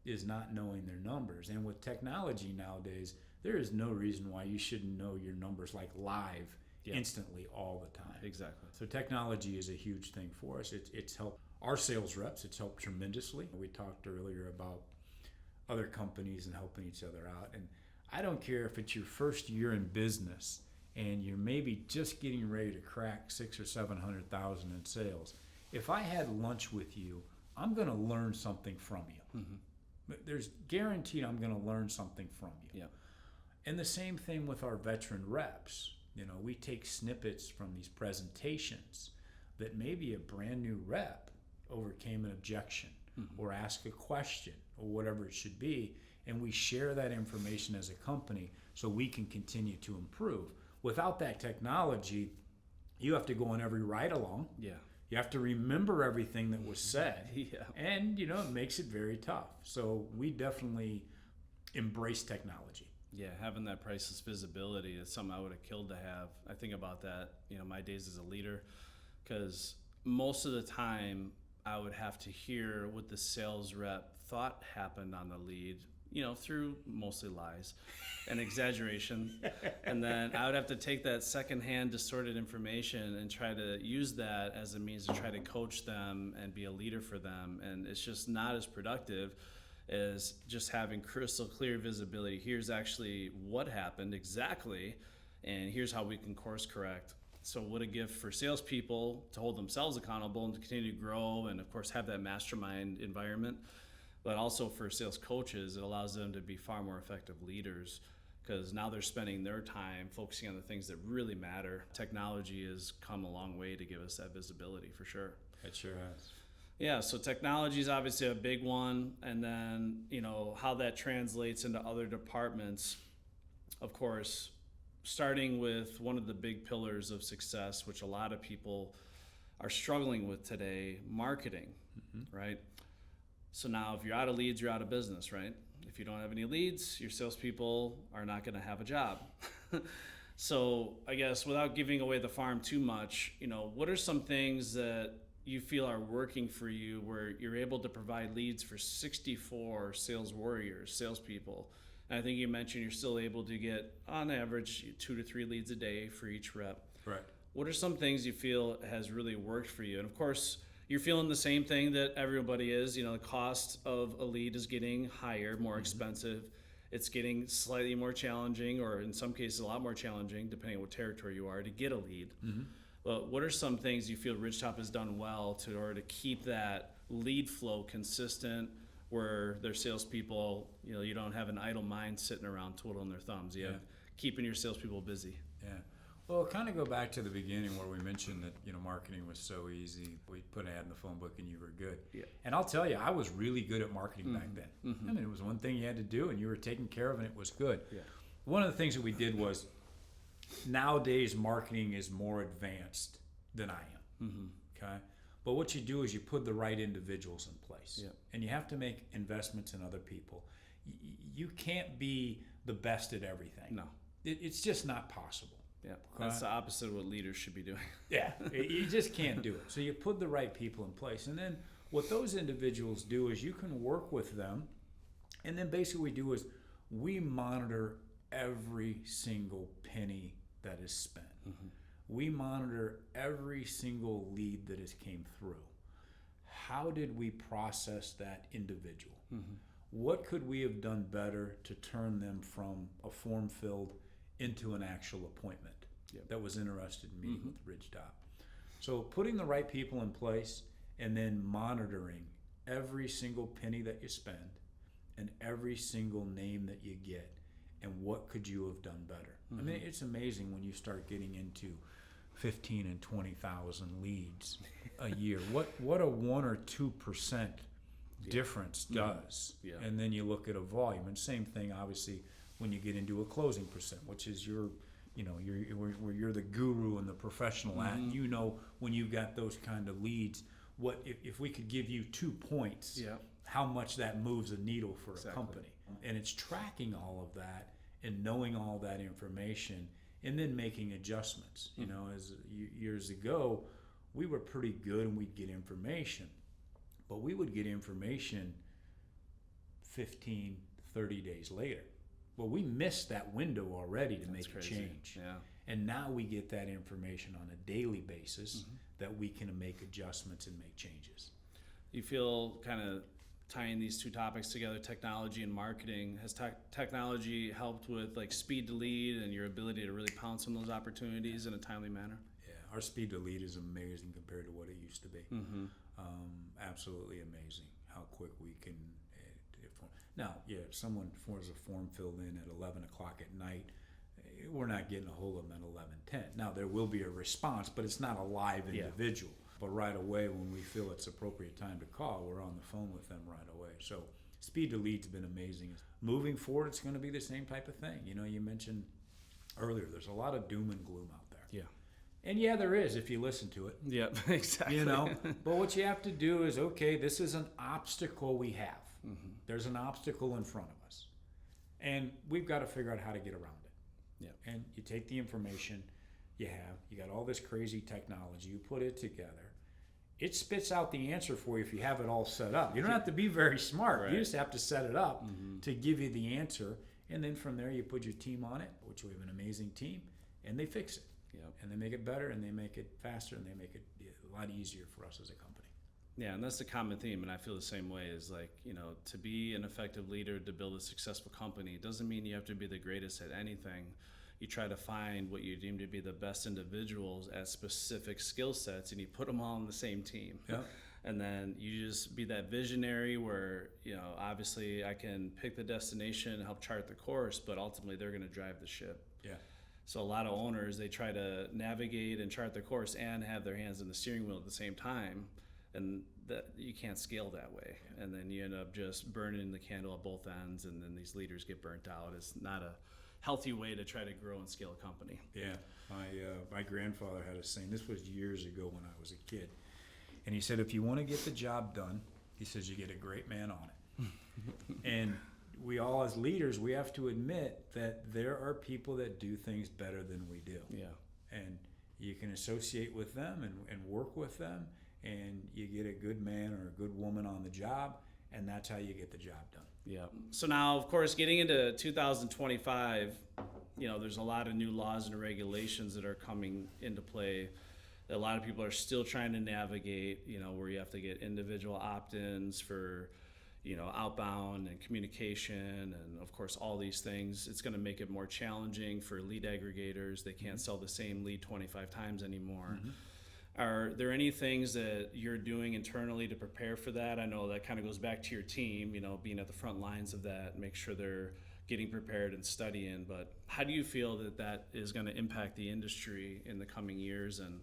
is not knowing their numbers. And with technology nowadays, there is no reason why you shouldn't know your numbers like live instantly all the time. Exactly. So technology is a huge thing for us. It's helped our sales reps. It's helped tremendously. We talked earlier about other companies and helping each other out. And I don't care if it's your first year in business and you're maybe just getting ready to crack 600,000 or 700,000 in sales. If I had lunch with you, I'm going to learn something from you. There's guaranteed I'm going to learn something from you. Yeah. And the same thing with our veteran reps. We take snippets from these presentations that maybe a brand new rep overcame an objection or asked a question or whatever it should be, and we share that information as a company so we can continue to improve. Without that technology, you have to go on every ride along. Yeah. You have to remember everything that was said. Yeah. And, it makes it very tough. So we definitely embrace technology. Yeah, having that priceless visibility is something I would have killed to have. I think about that, my days as a leader, because most of the time I would have to hear what the sales rep thought happened on the lead, through mostly lies and exaggeration. And then I would have to take that secondhand distorted information and try to use that as a means to try to coach them and be a leader for them. And it's just not as productive as just having crystal clear visibility. Here's actually what happened exactly, and here's how we can course correct. So what a gift for salespeople to hold themselves accountable and to continue to grow and, of course, have that mastermind environment. But also for sales coaches, it allows them to be far more effective leaders because now they're spending their time focusing on the things that really matter. Technology has come a long way to give us that visibility for sure. It sure has. Yeah, so technology is obviously a big one, and then, how that translates into other departments. Of course, starting with one of the big pillars of success, which a lot of people are struggling with today, marketing, right? So now if you're out of leads, you're out of business, right? If you don't have any leads, your salespeople are not going to have a job. So I guess without giving away the farm too much, what are some things that you feel are working for you where you're able to provide leads for 64 sales warriors, salespeople? And I think you mentioned you're still able to get, on average, 2 to 3 leads a day for each rep. Right. What are some things you feel has really worked for you? And of course, you're feeling the same thing that everybody is. The cost of a lead is getting higher, more expensive. It's getting slightly more challenging, or in some cases a lot more challenging, depending on what territory you are, to get a lead. But what are some things you feel Ridgetop has done well in order to keep that lead flow consistent, where their salespeople, you don't have an idle mind sitting around twiddling their thumbs. You have keeping your salespeople busy. Yeah. Well, kind of go back to the beginning where we mentioned that, marketing was so easy. We put an ad in the phone book and you were good. Yeah. And I'll tell you, I was really good at marketing back then. I mean, it was one thing you had to do and you were taken care of and it was good. Yeah. One of the things that we did was, nowadays marketing is more advanced than I am. Okay. But what you do is you put the right individuals in place, and you have to make investments in other people. You can't be the best at everything. No, it's just not possible. Yeah, that's the opposite of what leaders should be doing. Yeah, you just can't do it. So you put the right people in place, and then what those individuals do is you can work with them, and then basically what we do is we monitor every single penny that is spent. We monitor every single lead that has came through. How did we process that individual? What could we have done better to turn them from a form filled into an actual appointment that was interested in meeting with Ridgetop? So putting the right people in place and then monitoring every single penny that you spend and every single name that you get, and what could you have done better? I mean, it's amazing when you start getting into 15 and 20,000 leads a year. What a 1 or 2% difference does. Yeah. And then you look at a volume, and same thing obviously when you get into a closing percent, which is where you're the guru and the professional at, and you know when you've got those kind of leads, what if we could give you 2 points, how much that moves a needle for a company. And it's tracking all of that and knowing all that information and then making adjustments. You know, as years ago, we were pretty good and we'd get information, but we would get information 15, 30 days later. Well, we missed that window already to make a change. Yeah. And now we get that information on a daily basis that we can make adjustments and make changes. You feel kind of tying these two topics together, technology and marketing, has technology helped with like speed to lead and your ability to really pounce on those opportunities in a timely manner? Yeah, our speed to lead is amazing compared to what it used to be. Absolutely amazing how quick we can. Now, if someone has a form filled in at 11 o'clock at night, we're not getting a hold of them at 11:10. Now, there will be a response, but it's not a live individual. But right away, when we feel it's appropriate time to call, we're on the phone with them right away. So speed to lead's been amazing. Moving forward, it's going to be the same type of thing. You know, you mentioned earlier, there's a lot of doom and gloom out there. Yeah. And yeah, there is if you listen to it. Yeah, exactly. You know, but what you have to do is, okay, this is an obstacle we have. There's an obstacle in front of us. And we've got to figure out how to get around it. Yeah. And you take the information you got all this crazy technology, you put it together. It spits out the answer for you if you have it all set up. You don't have to be very smart. Right. You just have to set it up to give you the answer. And then from there, you put your team on it, which we have an amazing team, and they fix it. Yep. And they make it better, and they make it faster, and they make it a lot easier for us as a company. Yeah, and that's the common theme, and I feel the same way. Is like, you know, to be an effective leader, to build a successful company, doesn't mean you have to be the greatest at anything. You try to find what you deem to be the best individuals at specific skill sets, and you put them all on the same team. Yeah. And then you just be that visionary where, you know, obviously I can pick the destination and help chart the course, but ultimately they're going to drive the ship. Yeah. So a lot of owners, they try to navigate and chart the course and have their hands in the steering wheel at the same time. And that you can't scale that way. Yeah. And then you end up just burning the candle at both ends, and then these leaders get burnt out. It's not a healthy way to try to grow and scale a company. Yeah, my grandfather had a saying. This was years ago when I was a kid, and he said, if you want to get the job done, he says, you get a great man on it. And we all as leaders, we have to admit that there are people that do things better than we do. Yeah. And you can associate with them and work with them, and you get a good man or a good woman on the job, and that's how you get the job done. Yeah. So now, of course, getting into 2025, you know, there's a lot of new laws and regulations that are coming into play that a lot of people are still trying to navigate, you know, where you have to get individual opt-ins for, you know, outbound and communication and, of course, all these things. It's going to make it more challenging for lead aggregators. They can't sell the same lead 25 times anymore. Are there any things that you're doing internally to prepare for that? I know that kind of goes back to your team, you know, being at the front lines of that, make sure they're getting prepared and studying. But how do you feel that that is going to impact the industry in the coming years? And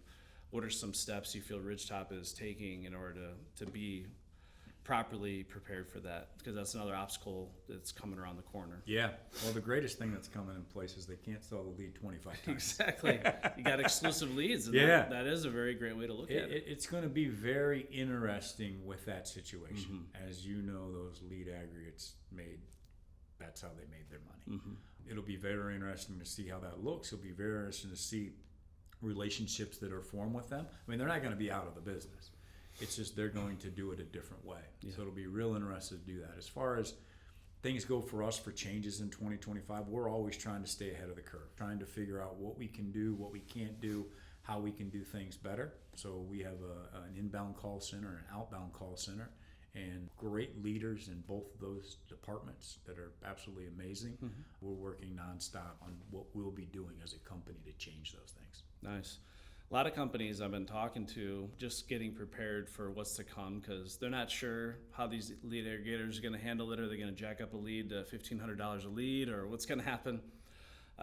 what are some steps you feel Ridgetop is taking in order to be properly prepared for that? Because that's another obstacle that's coming around the corner. Yeah. Well, the greatest thing that's coming in place is they can't sell the lead 25 times. Exactly. You got exclusive leads. And Yeah. that is a very great way to look at it. It's going to be very interesting with that situation. As you know, those lead aggregates that's how they made their money. It'll be very interesting to see how that looks. It'll be very interesting to see relationships that are formed with them. I mean, they're not going to be out of the business. It's just they're going to do it a different way. Yeah. So it'll be real interesting to do that. As far as things go for us for changes in 2025, we're always trying to stay ahead of the curve, trying to figure out what we can do, what we can't do, how we can do things better. So we have an inbound call center, an outbound call center, and great leaders in both of those departments that are absolutely amazing. We're working nonstop on what we'll be doing as a company to change those things. Nice. A lot of companies I've been talking to just getting prepared for what's to come because they're not sure how these lead aggregators are going to handle it. Are they going to jack up a lead to $1,500 a lead, or what's going to happen?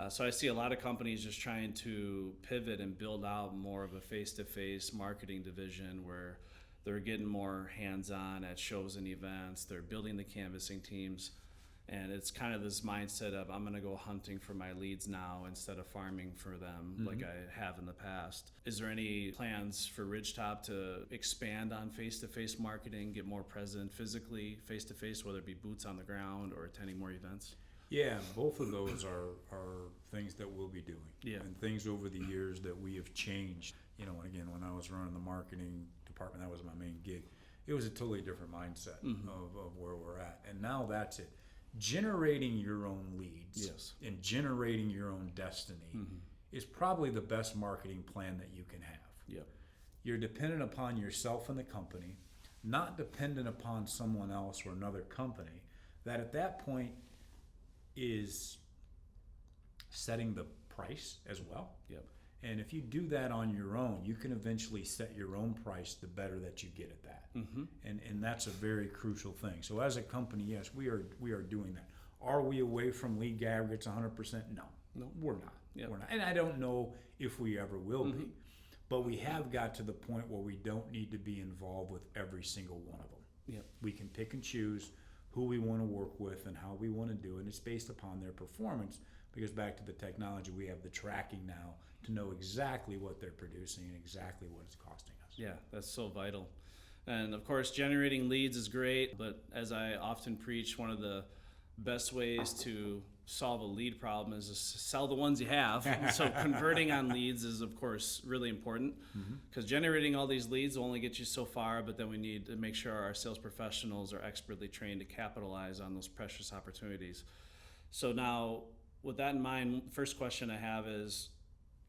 So I see a lot of companies just trying to pivot and build out more of a face-to-face marketing division where they're getting more hands-on at shows and events. They're building the canvassing teams. And it's kind of this mindset of I'm going to go hunting for my leads now instead of farming for them like I have in the past. Is there any plans for Ridgetop to expand on face-to-face marketing, get more present physically face-to-face, whether it be boots on the ground or attending more events? Yeah, both of those are things that we'll be doing. Yeah. And things over the years that we have changed. You know, and again, when I was running the marketing department, that was my main gig. It was a totally different mindset of where we're at. And now that's it. Generating your own leads and generating your own destiny is probably the best marketing plan that you can have. Yep. You're dependent upon yourself and the company, not dependent upon someone else or another company that at that point is setting the price as well. Yep. And if you do that on your own, you can eventually set your own price the better that you get at that. And that's a very crucial thing. So as a company, yes, we are doing that. Are we away from lead aggregates 100%? No, we're not. Yep. We're not. And I don't know if we ever will be. But we have got to the point where we don't need to be involved with every single one of them. Yep. We can pick and choose who we want to work with and how we want to do it. And it's based upon their performance because back to the technology, we have the tracking now to know exactly what they're producing and exactly what it's costing us. Yeah, that's so vital. And of course, generating leads is great, but as I often preach, one of the best ways to solve a lead problem is to sell the ones you have. So converting on leads is, of course, really important because generating all these leads will only get you so far, but then we need to make sure our sales professionals are expertly trained to capitalize on those precious opportunities. So now, with that in mind, first question I have is,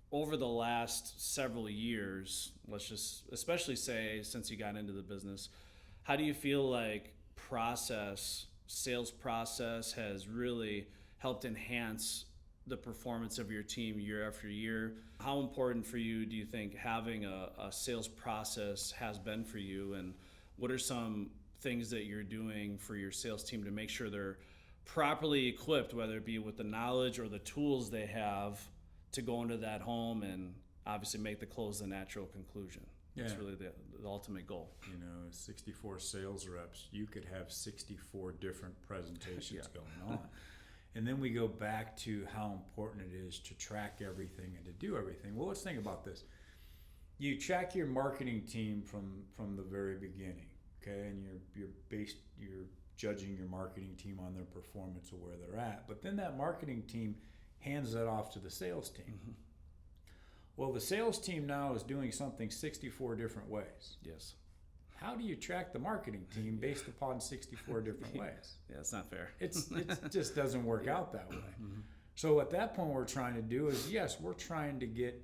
over the last several years, let's just especially say since you got into the business, how do you feel like sales process has really helped enhance the performance of your team year after year? How important for you do you think having a sales process has been for you? And what are some things that you're doing for your sales team to make sure they're properly equipped, whether it be with the knowledge or the tools they have to go into that home and obviously make the close the natural conclusion? That's really the ultimate goal. You know, 64 sales reps, you could have 64 different presentations going on. And then we go back to how important it is to track everything and to do everything. Well, let's think about this. You track your marketing team from the very beginning, okay? And you're judging your marketing team on their performance of where they're at. But then that marketing team hands that off to the sales team. Well, the sales team now is doing something 64 different ways. Yes. How do you track the marketing team based upon 64 different ways? Yeah, it's not fair. It just doesn't work out that way. So at that point, what we're trying to do is, yes, we're trying to get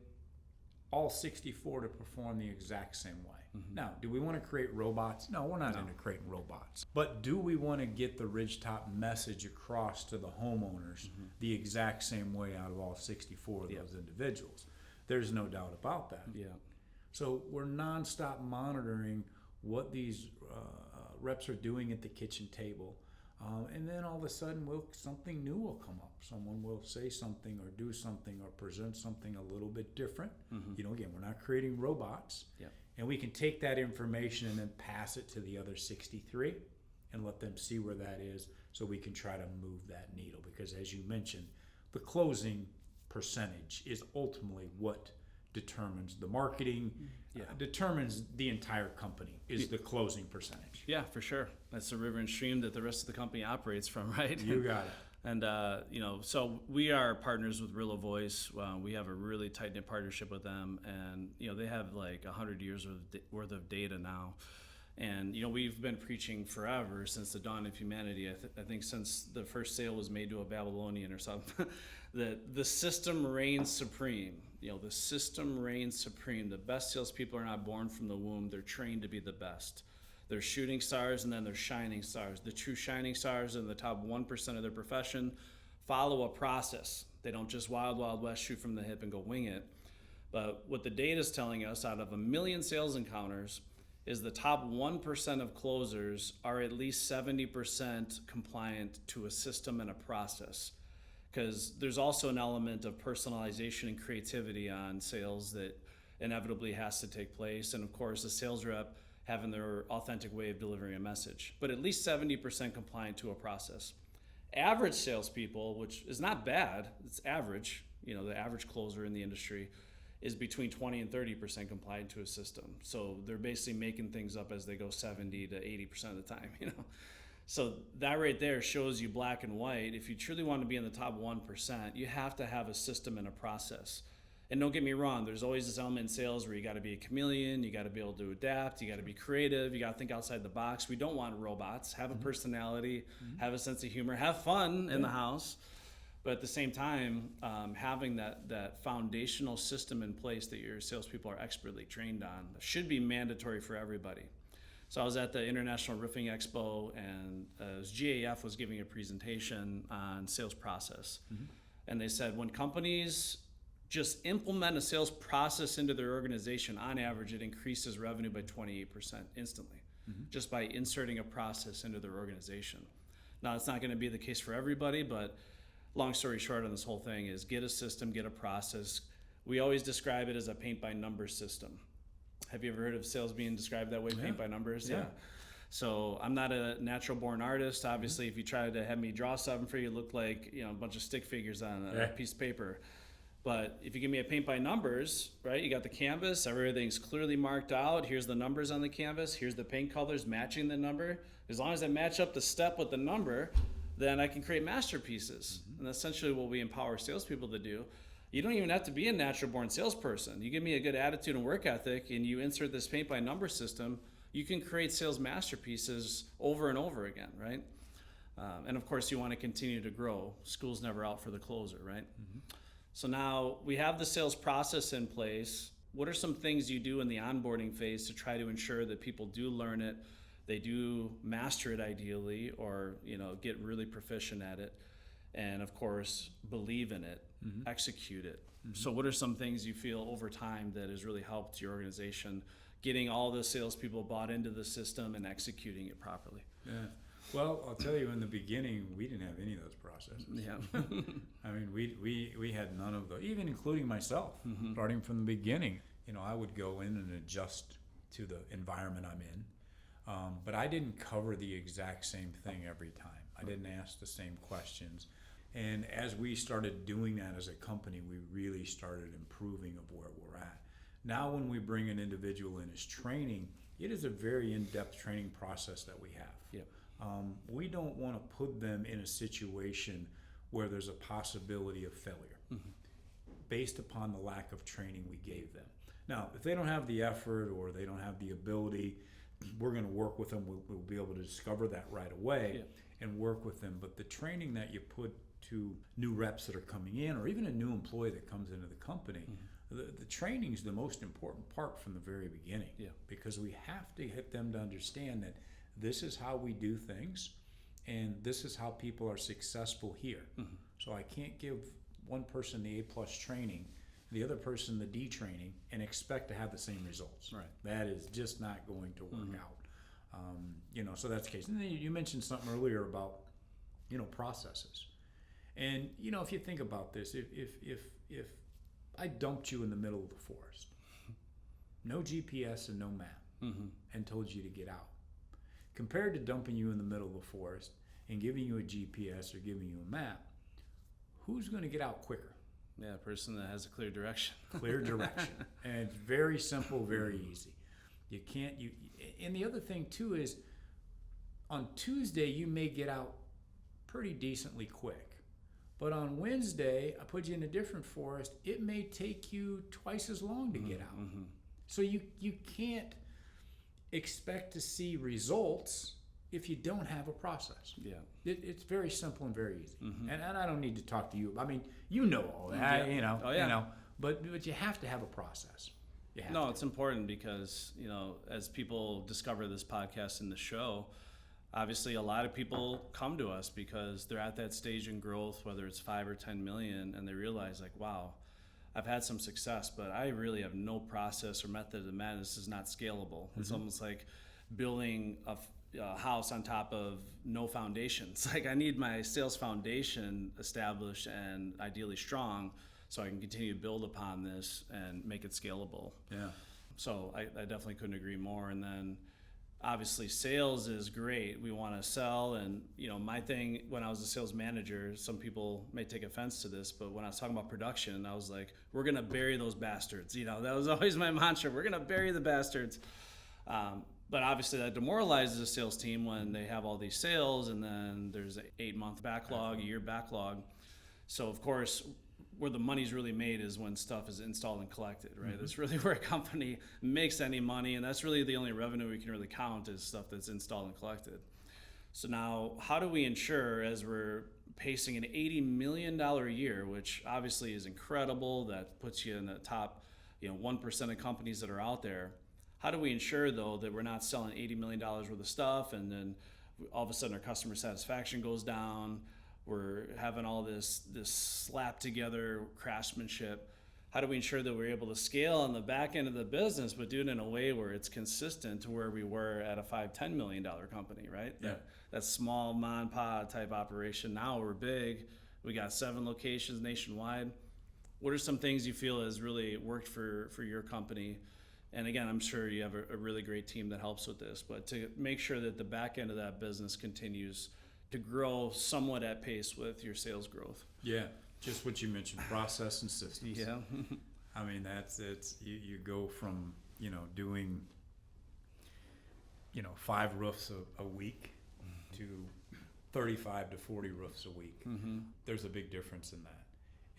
all 64 to perform the exact same way. Now, do we want to create robots? No, we're not into creating robots. But do we want to get the Ridgetop message across to the homeowners the exact same way out of all 64 of those individuals? There's no doubt about that. Yeah. So we're nonstop monitoring what these reps are doing at the kitchen table. And then all of a sudden, something new will come up. Someone will say something or do something or present something a little bit different. You know, again, we're not creating robots. Yeah. And we can take that information and then pass it to the other 63 and let them see where that is so we can try to move that needle. Because as you mentioned, the closing percentage is ultimately what determines the marketing, determines the entire company, is the closing percentage. Yeah, for sure. That's the river and stream that the rest of the company operates from, right? You got it. And, you know, so we are partners with Real Voice. We have a really tight-knit partnership with them. And, you know, they have like 100 years worth of data now. And, you know, we've been preaching forever since the dawn of humanity. I think since the first sale was made to a Babylonian or something, that the system reigns supreme. You know, the system reigns supreme. The best salespeople are not born from the womb. They're trained to be the best. They're shooting stars and then they're shining stars. The true shining stars in the top 1% of their profession follow a process. They don't just wild west shoot from the hip and go wing it. But what the data is telling us, out of 1 million sales encounters, is the top 1% of closers are at least 70% compliant to a system and a process. because there's also an element of personalization and creativity on sales that inevitably has to take place. And of course, the sales rep having their authentic way of delivering a message, but at least 70% compliant to a process. Average salespeople, which is not bad, it's average, the average closer in the industry is between 20 and 30% compliant to a system. So they're basically making things up as they go 70 to 80% of the time, So that right there shows you black and white. If you truly want to be in the top 1%, you have to have a system and a process. And don't get me wrong, there's always this element in sales where you got to be a chameleon, you got to be able to adapt, you got to be creative, you got to think outside the box. We don't want robots. Have a personality, have a sense of humor, have fun in the house. But at the same time, having that foundational system in place that your salespeople are expertly trained on should be mandatory for everybody. So I was at the International Roofing Expo, and GAF was giving a presentation on sales process. And they said when companies just implement a sales process into their organization, on average, it increases revenue by 28% instantly, just by inserting a process into their organization. Now, it's not going to be the case for everybody, but long story short on this whole thing is get a system, get a process. We always describe it as a paint by numbers system. Have you ever heard of sales being described that way, paint by numbers? Yeah. So I'm not a natural born artist. Obviously, if you tried to have me draw something for you, it looked like a bunch of stick figures on a piece of paper. But if you give me a paint by numbers, right, you got the canvas, everything's clearly marked out. Here's the numbers on the canvas. Here's the paint colors matching the number. As long as I match up the step with the number, then I can create masterpieces. And that's essentially what we empower salespeople to do. You don't even have to be a natural born salesperson. You give me a good attitude and work ethic and you insert this paint by number system, you can create sales masterpieces over and over again, right? And of course, you want to continue to grow. School's never out for the closer, right? So now we have the sales process in place. What are some things you do in the onboarding phase to try to ensure that people do learn it, they do master it ideally, or get really proficient at it, and of course believe in it, execute it. So what are some things you feel over time that has really helped your organization getting all the salespeople bought into the system and executing it properly? Yeah. Well, I'll tell you, in the beginning, we didn't have any of those processes. Yeah. I mean, we had none of those, even including myself, starting from the beginning. I would go in and adjust to the environment I'm in, but I didn't cover the exact same thing every time. I didn't ask the same questions. And as we started doing that as a company, we really started improving of where we're at. Now, when we bring an individual in as training, it is a very in-depth training process that we have. Yep. We don't want to put them in a situation where there's a possibility of failure based upon the lack of training we gave them. Now, if they don't have the effort or they don't have the ability, we're going to work with them. We'll be able to discover that right away and work with them. But the training that you put to new reps that are coming in, or even a new employee that comes into the company, the training is the most important part from the very beginning, because we have to get them to understand that this is how we do things, and this is how people are successful here. So I can't give one person the A+ training, the other person the D training, and expect to have the same results. Right. That is just not going to work out. So that's the case. And then you mentioned something earlier about, processes. And, if you think about this, if I dumped you in the middle of the forest, no GPS and no map, and told you to get out, compared to dumping you in the middle of the forest and giving you a GPS or giving you a map, who's going to get out quicker? Yeah, a person that has a clear direction. Clear direction. And it's very simple, very easy. And the other thing too is, on Tuesday you may get out pretty decently quick. But on Wednesday, I put you in a different forest, it may take you twice as long to get out. So you can't expect to see results if you don't have a process. Yeah. It's very simple and very easy. And I don't need to talk to you. I mean, you know all that, but you have to have a process. No, it's important because, as people discover this podcast and the show, obviously a lot of people come to us because they're at that stage in growth, whether it's 5 or 10 million, and they realize like, wow, I've had some success, but I really have no process or method of madness. This is not scalable. It's almost like building a house on top of no foundations. Like, I need my sales foundation established and ideally strong so I can continue to build upon this and make it scalable. Yeah. So I definitely couldn't agree more. And then obviously sales is great. We want to sell. And, my thing when I was a sales manager, some people may take offense to this, but when I was talking about production, I was like, we're going to bury those bastards. That was always my mantra. We're going to bury the bastards. But obviously that demoralizes a sales team when they have all these sales and then there's an 8-month backlog, a year backlog. So of course, where the money's really made is when stuff is installed and collected, right? Mm-hmm. That's really where a company makes any money, and that's really the only revenue we can really count is stuff that's installed and collected. So now, how do we ensure, as we're pacing an $80 million a year, which obviously is incredible, that puts you in the top 1% of companies that are out there, how do we ensure, though, that we're not selling $80 million worth of stuff and then all of a sudden our customer satisfaction goes down, we're having all this slap together craftsmanship? How do we ensure that we're able to scale on the back end of the business, but do it in a way where it's consistent to where we were at a $5-10 million company, right? Yeah. That small mom and pop type operation. Now we're big. We got 7 locations nationwide. What are some things you feel has really worked for your company? And again, I'm sure you have a really great team that helps with this, but to make sure that the back end of that business continues to grow somewhat at pace with your sales growth. Yeah, just what you mentioned, process and systems. Yeah. I mean, you go from, doing, 5 roofs a week to 35 to 40 roofs a week. Mm-hmm. There's a big difference in that.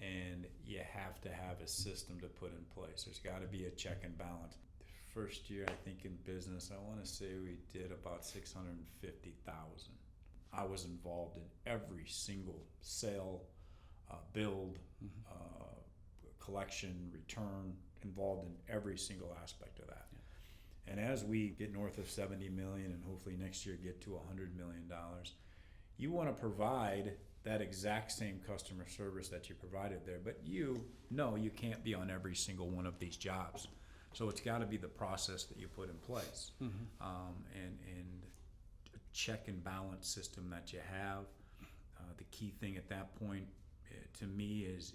And you have to have a system to put in place. There's got to be a check and balance. The first year, I think, in business, I want to say we did about 650,000. I was involved in every single sale, build, collection, return, involved in every single aspect of that. Yeah. And as we get north of 70 million and hopefully next year get to $100 million, you want to provide that exact same customer service that you provided there, but you can't be on every single one of these jobs. So it's got to be the process that you put in place, and a check and balance system that you have. The key thing at that point, to me, is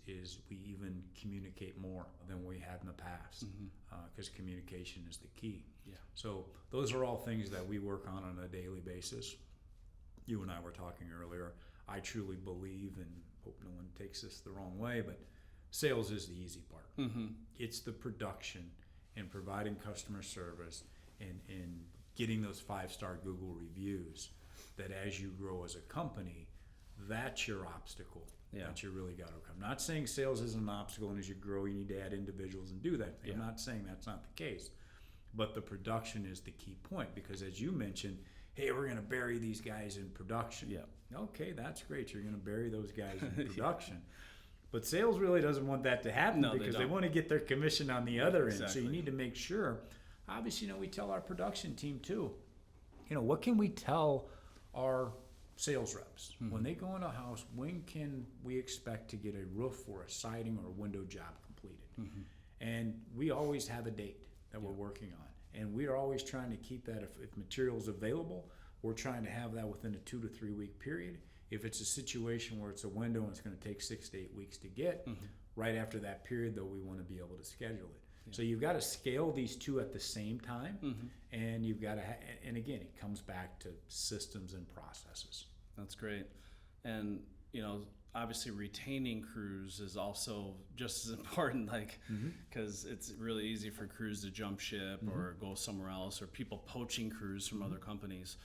we even communicate more than we have in the past, because communication is the key. Yeah. So those are all things that we work on a daily basis. You and I were talking earlier. I truly believe, and hope no one takes this the wrong way, but sales is the easy part. Mm-hmm. It's the production and providing customer service and getting those 5-star Google reviews that as you grow as a company, that's your obstacle that you really got to overcome. Not saying sales isn't an obstacle, and as you grow, you need to add individuals and do that. Yeah. I'm not saying that's not the case, but the production is the key point, because as you mentioned, hey, we're going to bury these guys in production. Yeah. Okay, that's great. You're going to bury those guys in production. Yeah. But sales really doesn't want that to happen, because they want to get their commission on the other end. So you need to make sure. Obviously, we tell our production team too, what can we tell our sales reps? Mm-hmm. When they go in a house, when can we expect to get a roof or a siding or a window job completed? Mm-hmm. And we always have a date that we're working on. And we are always trying to keep that, if material is available, we're trying to have that within a 2 to 3 week period. If it's a situation where it's a window and it's going to take 6 to 8 weeks to get, right after that period, though, we want to be able to schedule it. Yeah. So you've got to scale these two at the same time, and you've got to, and again, it comes back to systems and processes. That's great. And, obviously retaining crews is also just as important, because it's really easy for crews to jump ship or go somewhere else, or people poaching crews from other companies.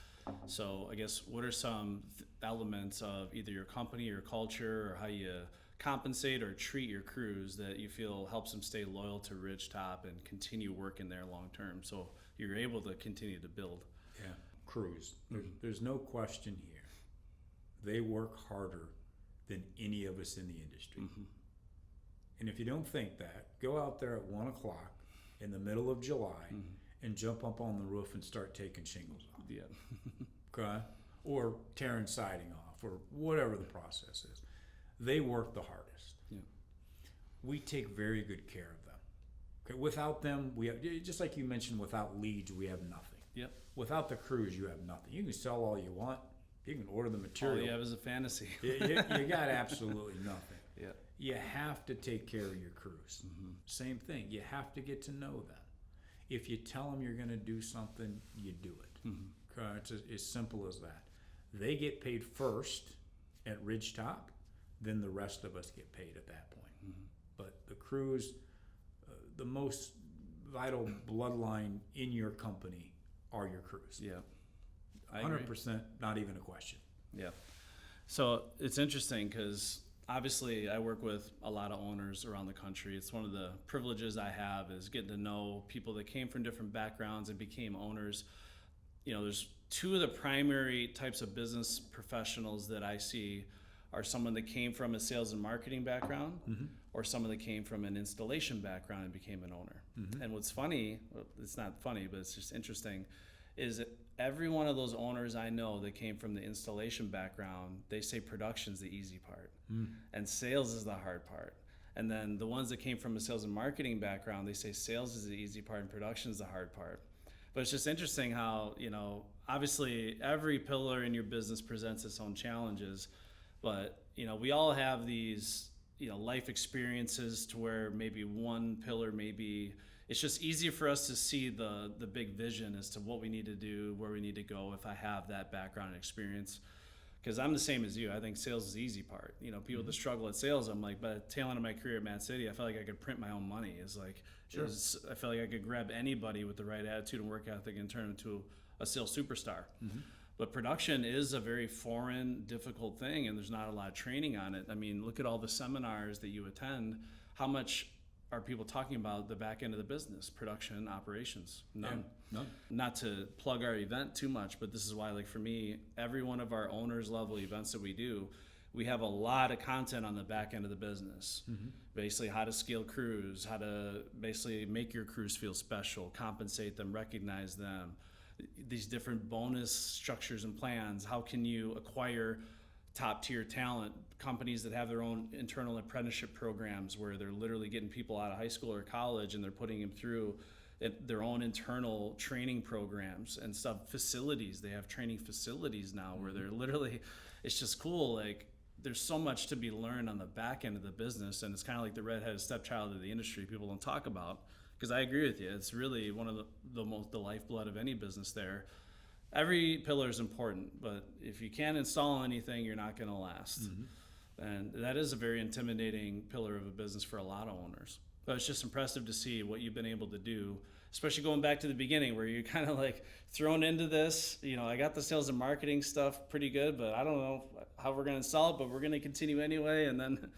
So I guess, what are some elements of either your company or culture, or how you compensate or treat your crews that you feel helps them stay loyal to Ridgetop and continue working there long term, so you're able to continue to build? Yeah, crews. There's no question here. They work harder than any of us in the industry. And if you don't think that, go out there at 1 o'clock in the middle of July and jump up on the roof and start taking shingles off. Yeah. Okay? Or tearing siding off, or whatever the process is. They work the hardest. Yeah. We take very good care of them. Okay? Without them, we have, just like you mentioned, without leads, we have nothing. Yep. Without the crews, you have nothing. You can sell all you want. You can order the All material. you have is a fantasy. You got absolutely nothing. Yeah. You have to take care of your crews. Same thing. You have to get to know them. If you tell them you're going to do something, you do it. It's as simple as that. They get paid first at Ridgetop, then the rest of us get paid at that point. But the crews, the most vital bloodline in your company are your crews. Yeah. I agree. 100%, not even a question. Yeah. So it's interesting because obviously I work with a lot of owners around the country. It's one of the privileges I have is getting to know people that came from different backgrounds and became owners. There's two of the primary types of business professionals that I see are someone that came from a sales and marketing background or someone that came from an installation background and became an owner. And what's funny, well, it's not funny, but it's just interesting, is that every one of those owners I know that came from the installation background, they say production's the easy part and sales is the hard part. And then the ones that came from a sales and marketing background, they say sales is the easy part and production is the hard part. But it's just interesting how, obviously every pillar in your business presents its own challenges, but, we all have these, life experiences to where maybe one pillar it's just easier for us to see the big vision as to what we need to do, where we need to go if I have that background and experience. Because I'm the same as you. I think sales is the easy part. People that struggle at sales, I'm like, by the tail end of my career at Mad City, I felt like I could print my own money. It's like, I felt like I could grab anybody with the right attitude and work ethic and turn them into a sales superstar. But production is a very foreign, difficult thing, and there's not a lot of training on it. I mean, look at all the seminars that you attend. How much are people talking about the back end of the business, production, operations? None. Yeah, none. Not to plug our event too much, but this is why, like for me, every one of our owners level events that we do, we have a lot of content on the back end of the business. Basically how to scale crews, how to basically make your crews feel special, compensate them, recognize them, these different bonus structures and plans. How can you acquire top tier talent, companies that have their own internal apprenticeship programs where they're literally getting people out of high school or college and they're putting them through their own internal training programs and stuff. Facilities, they have training facilities now where they're literally, it's just cool. Like there's so much to be learned on the back end of the business, and it's kind of like the redheaded stepchild of the industry people don't talk about. Because I agree with you, it's really one of the lifeblood of any business there. Every pillar is important, but if you can't install anything, you're not going to last. And that is a very intimidating pillar of a business for a lot of owners. But it's just impressive to see what you've been able to do, especially going back to the beginning where you're kind of like thrown into this. I got the sales and marketing stuff pretty good, but I don't know how we're going to install it, but we're going to continue anyway. And then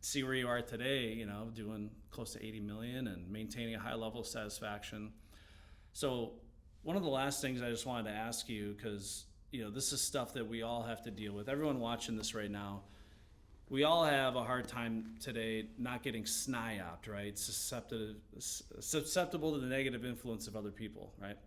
see where you are today, doing close to 80 million and maintaining a high level of satisfaction. So one of the last things I just wanted to ask you, because this is stuff that we all have to deal with. Everyone watching this right now, we all have a hard time today not getting SNIOPed, right? Susceptible to the negative influence of other people, right?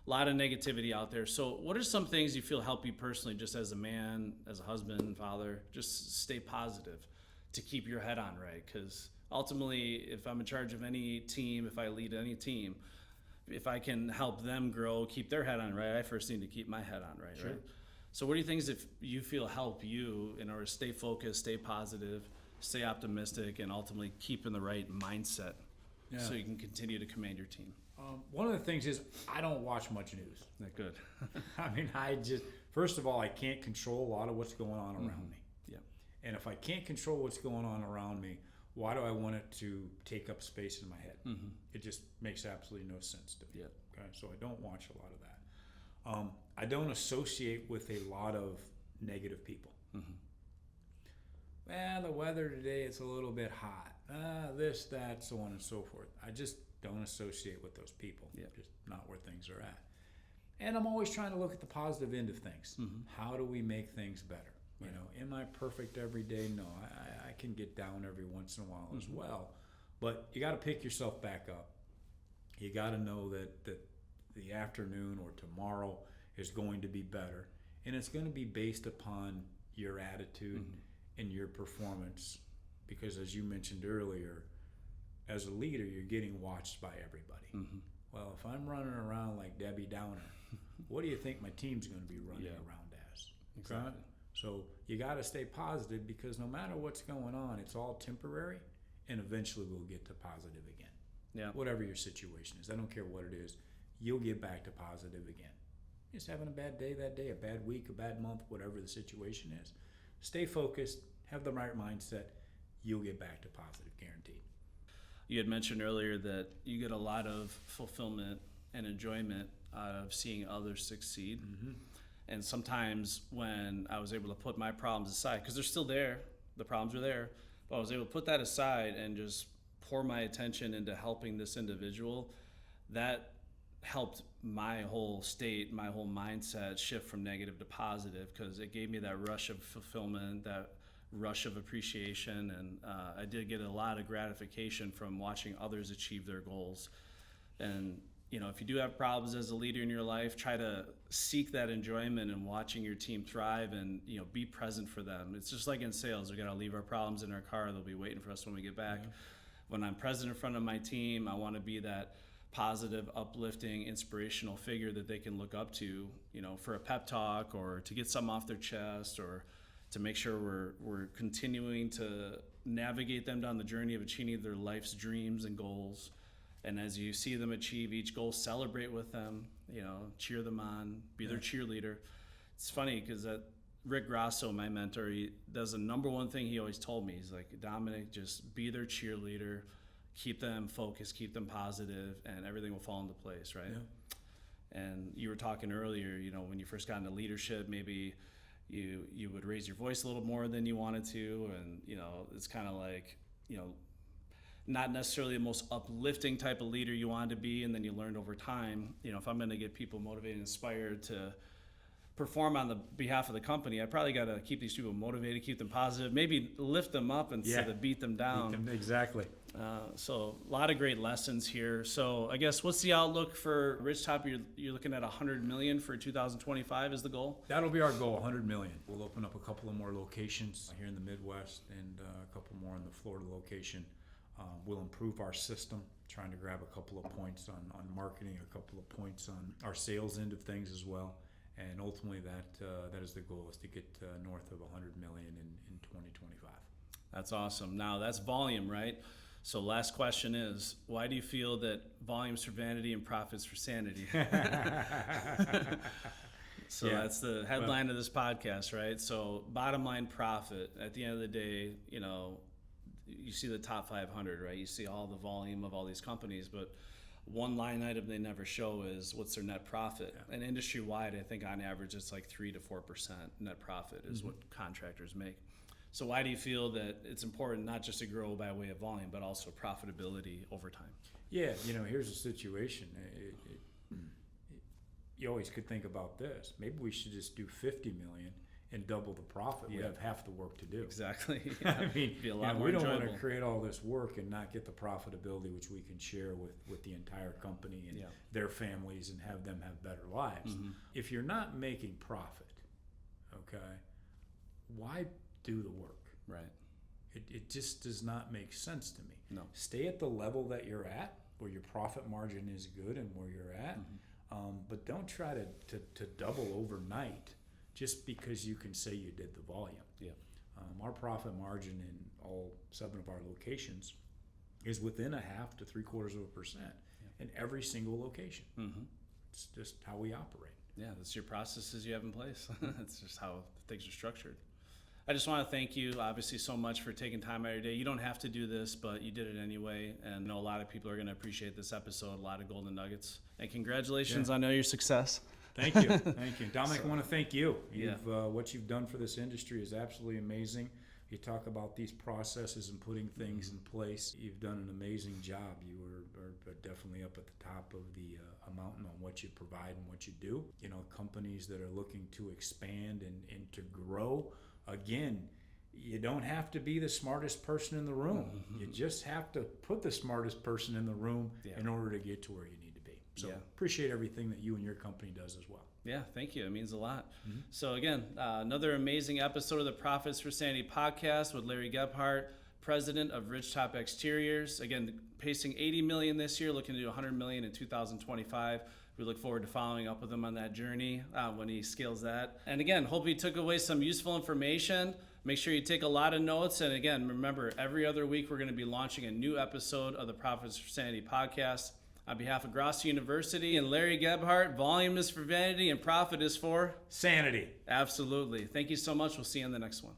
A lot of negativity out there. So what are some things you feel help you personally, just as a man, as a husband, father, just stay positive to keep your head on right? Because ultimately, if I'm in charge of any team, if I lead any team, if I can help them grow, keep their head on right, I first need to keep my head on right, right? So what are things that you feel help you in order to stay focused, stay positive, stay optimistic, and ultimately keep in the right mindset so you can continue to command your team? One of the things is I don't watch much news. Not good. I mean, first of all, I can't control a lot of what's going on around me. Yeah. And if I can't control what's going on around me, why do I want it to take up space in my head? It just makes absolutely no sense to me. Okay, so I don't watch a lot of that. I don't associate with a lot of negative people. Well, the weather today, it's a little bit hot. This, that, so on and so forth. I just don't associate with those people. Just not where things are at. And I'm always trying to look at the positive end of things. How do we make things better? Am I perfect every day? No, I can get down every once in a while as well. But you got to pick yourself back up. You got to know that the afternoon or tomorrow is going to be better. And it's going to be based upon your attitude and your performance. Because as you mentioned earlier, as a leader, you're getting watched by everybody. Well, if I'm running around like Debbie Downer, what do you think my team's going to be running around as? Exactly. So you got to stay positive, because no matter what's going on, it's all temporary, and eventually we'll get to positive again. Yeah. Whatever your situation is, I don't care what it is, you'll get back to positive again. Just having a bad day that day, a bad week, a bad month, whatever the situation is. Stay focused, have the right mindset, you'll get back to positive, guaranteed. You had mentioned earlier that you get a lot of fulfillment and enjoyment out of seeing others succeed. Mm-hmm. And sometimes when I was able to put my problems aside, because they're still there, the problems are there, but I was able to put that aside and just pour my attention into helping this individual, that helped my whole state, my whole mindset shift from negative to positive, because it gave me that rush of fulfillment, that rush of appreciation, and I did get a lot of gratification from watching others achieve their goals. And you know, if you do have problems as a leader in your life, try to seek that enjoyment in watching your team thrive, and you know, be present for them. It's just like in sales, we got to leave our problems in our car. They'll be waiting for us when we get back. Yeah. When I'm present in front of my team, I want to be that positive, uplifting, inspirational figure that they can look up to, you know, for a pep talk, or to get something off their chest, or to make sure we're continuing to navigate them down the journey of achieving their life's dreams and goals. And as you see them achieve each goal, celebrate with them, you know, cheer them on, be their cheerleader. It's funny because Rick Grasso, my mentor, he does the number one thing he always told me. He's like, Dominic, just be their cheerleader, keep them focused, keep them positive, and everything will fall into place, right? Yeah. And you were talking earlier, you know, when you first got into leadership, maybe you would raise your voice a little more than you wanted to, and you know, it's kind of like, you know, not necessarily the most uplifting type of leader you wanted to be, and then you learned over time, you know, if I'm going to get people motivated and inspired to perform on the behalf of the company, I probably got to keep these people motivated, keep them positive, maybe lift them up instead of beat them down. Exactly. So a lot of great lessons here. So I guess, what's the outlook for Ridgetop? You're looking at 100 million for 2025 is the goal? That'll be our goal, 100 million. We'll open up a couple of more locations here in the Midwest, and a couple more in the Florida location. We'll improve our system, trying to grab a couple of points on marketing, a couple of points on our sales end of things as well. And ultimately that is the goal, is to get north of 100 million in 2025. That's awesome. Now that's volume, right? So last question is, why do you feel that volume's for vanity and profits for sanity? So that's the headline of this podcast, right? So bottom line profit, at the end of the day, you know, you see the top 500, right? You see all the volume of all these companies, but one line item they never show is what's their net profit. Yeah. And industry-wide, I think on average it's like 3 to 4% net profit is what contractors make. So why do you feel that it's important not just to grow by way of volume, but also profitability over time? Yeah, you know, here's the situation. You always could think about this. Maybe we should just do 50 million and double the profit. We have half the work to do. Exactly. Yeah. I mean, be a lot more we don't enjoyable. want to create all this work and not get the profitability which we can share with the entire company and their families, and have them have better lives. Mm-hmm. If you're not making profit, okay, why do the work? Right. It just does not make sense to me. No. Stay at the level that you're at, where your profit margin is good and where you're at, but don't try to double overnight just because you can say you did the volume. Yeah. Our profit margin in all 7 of our locations is within 0.5 to 0.75% in every single location. Mm-hmm. It's just how we operate. Yeah, that's your processes you have in place. That's just how things are structured. I just want to thank you, obviously, so much for taking time out of your day. You don't have to do this, but you did it anyway. And I know a lot of people are going to appreciate this episode, a lot of golden nuggets. And congratulations on all your success. Thank you. Thank you. Dominic, I want to thank you. What you've done for this industry is absolutely amazing. You talk about these processes and putting things in place. You've done an amazing job. You are definitely up at the top of the mountain on what you provide and what you do. You know, companies that are looking to expand and to grow, again, you don't have to be the smartest person in the room. Mm-hmm. You just have to put the smartest person in the room in order to get to where you need to be. So appreciate everything that you and your company does as well. Yeah, thank you. It means a lot. Mm-hmm. So again, another amazing episode of the Profits for Sanity podcast with Larry Gebhart, president of Ridgetop Exteriors. Again, pacing $80 million this year, looking to do $100 million in 2025. We look forward to following up with him on that journey when he scales that. And again, hope you took away some useful information. Make sure you take a lot of notes. And again, remember, every other week we're going to be launching a new episode of the Profits for Sanity podcast. On behalf of Grossi University and Larry Gebhart, volume is for vanity and profit is for sanity. Absolutely. Thank you so much. We'll see you in the next one.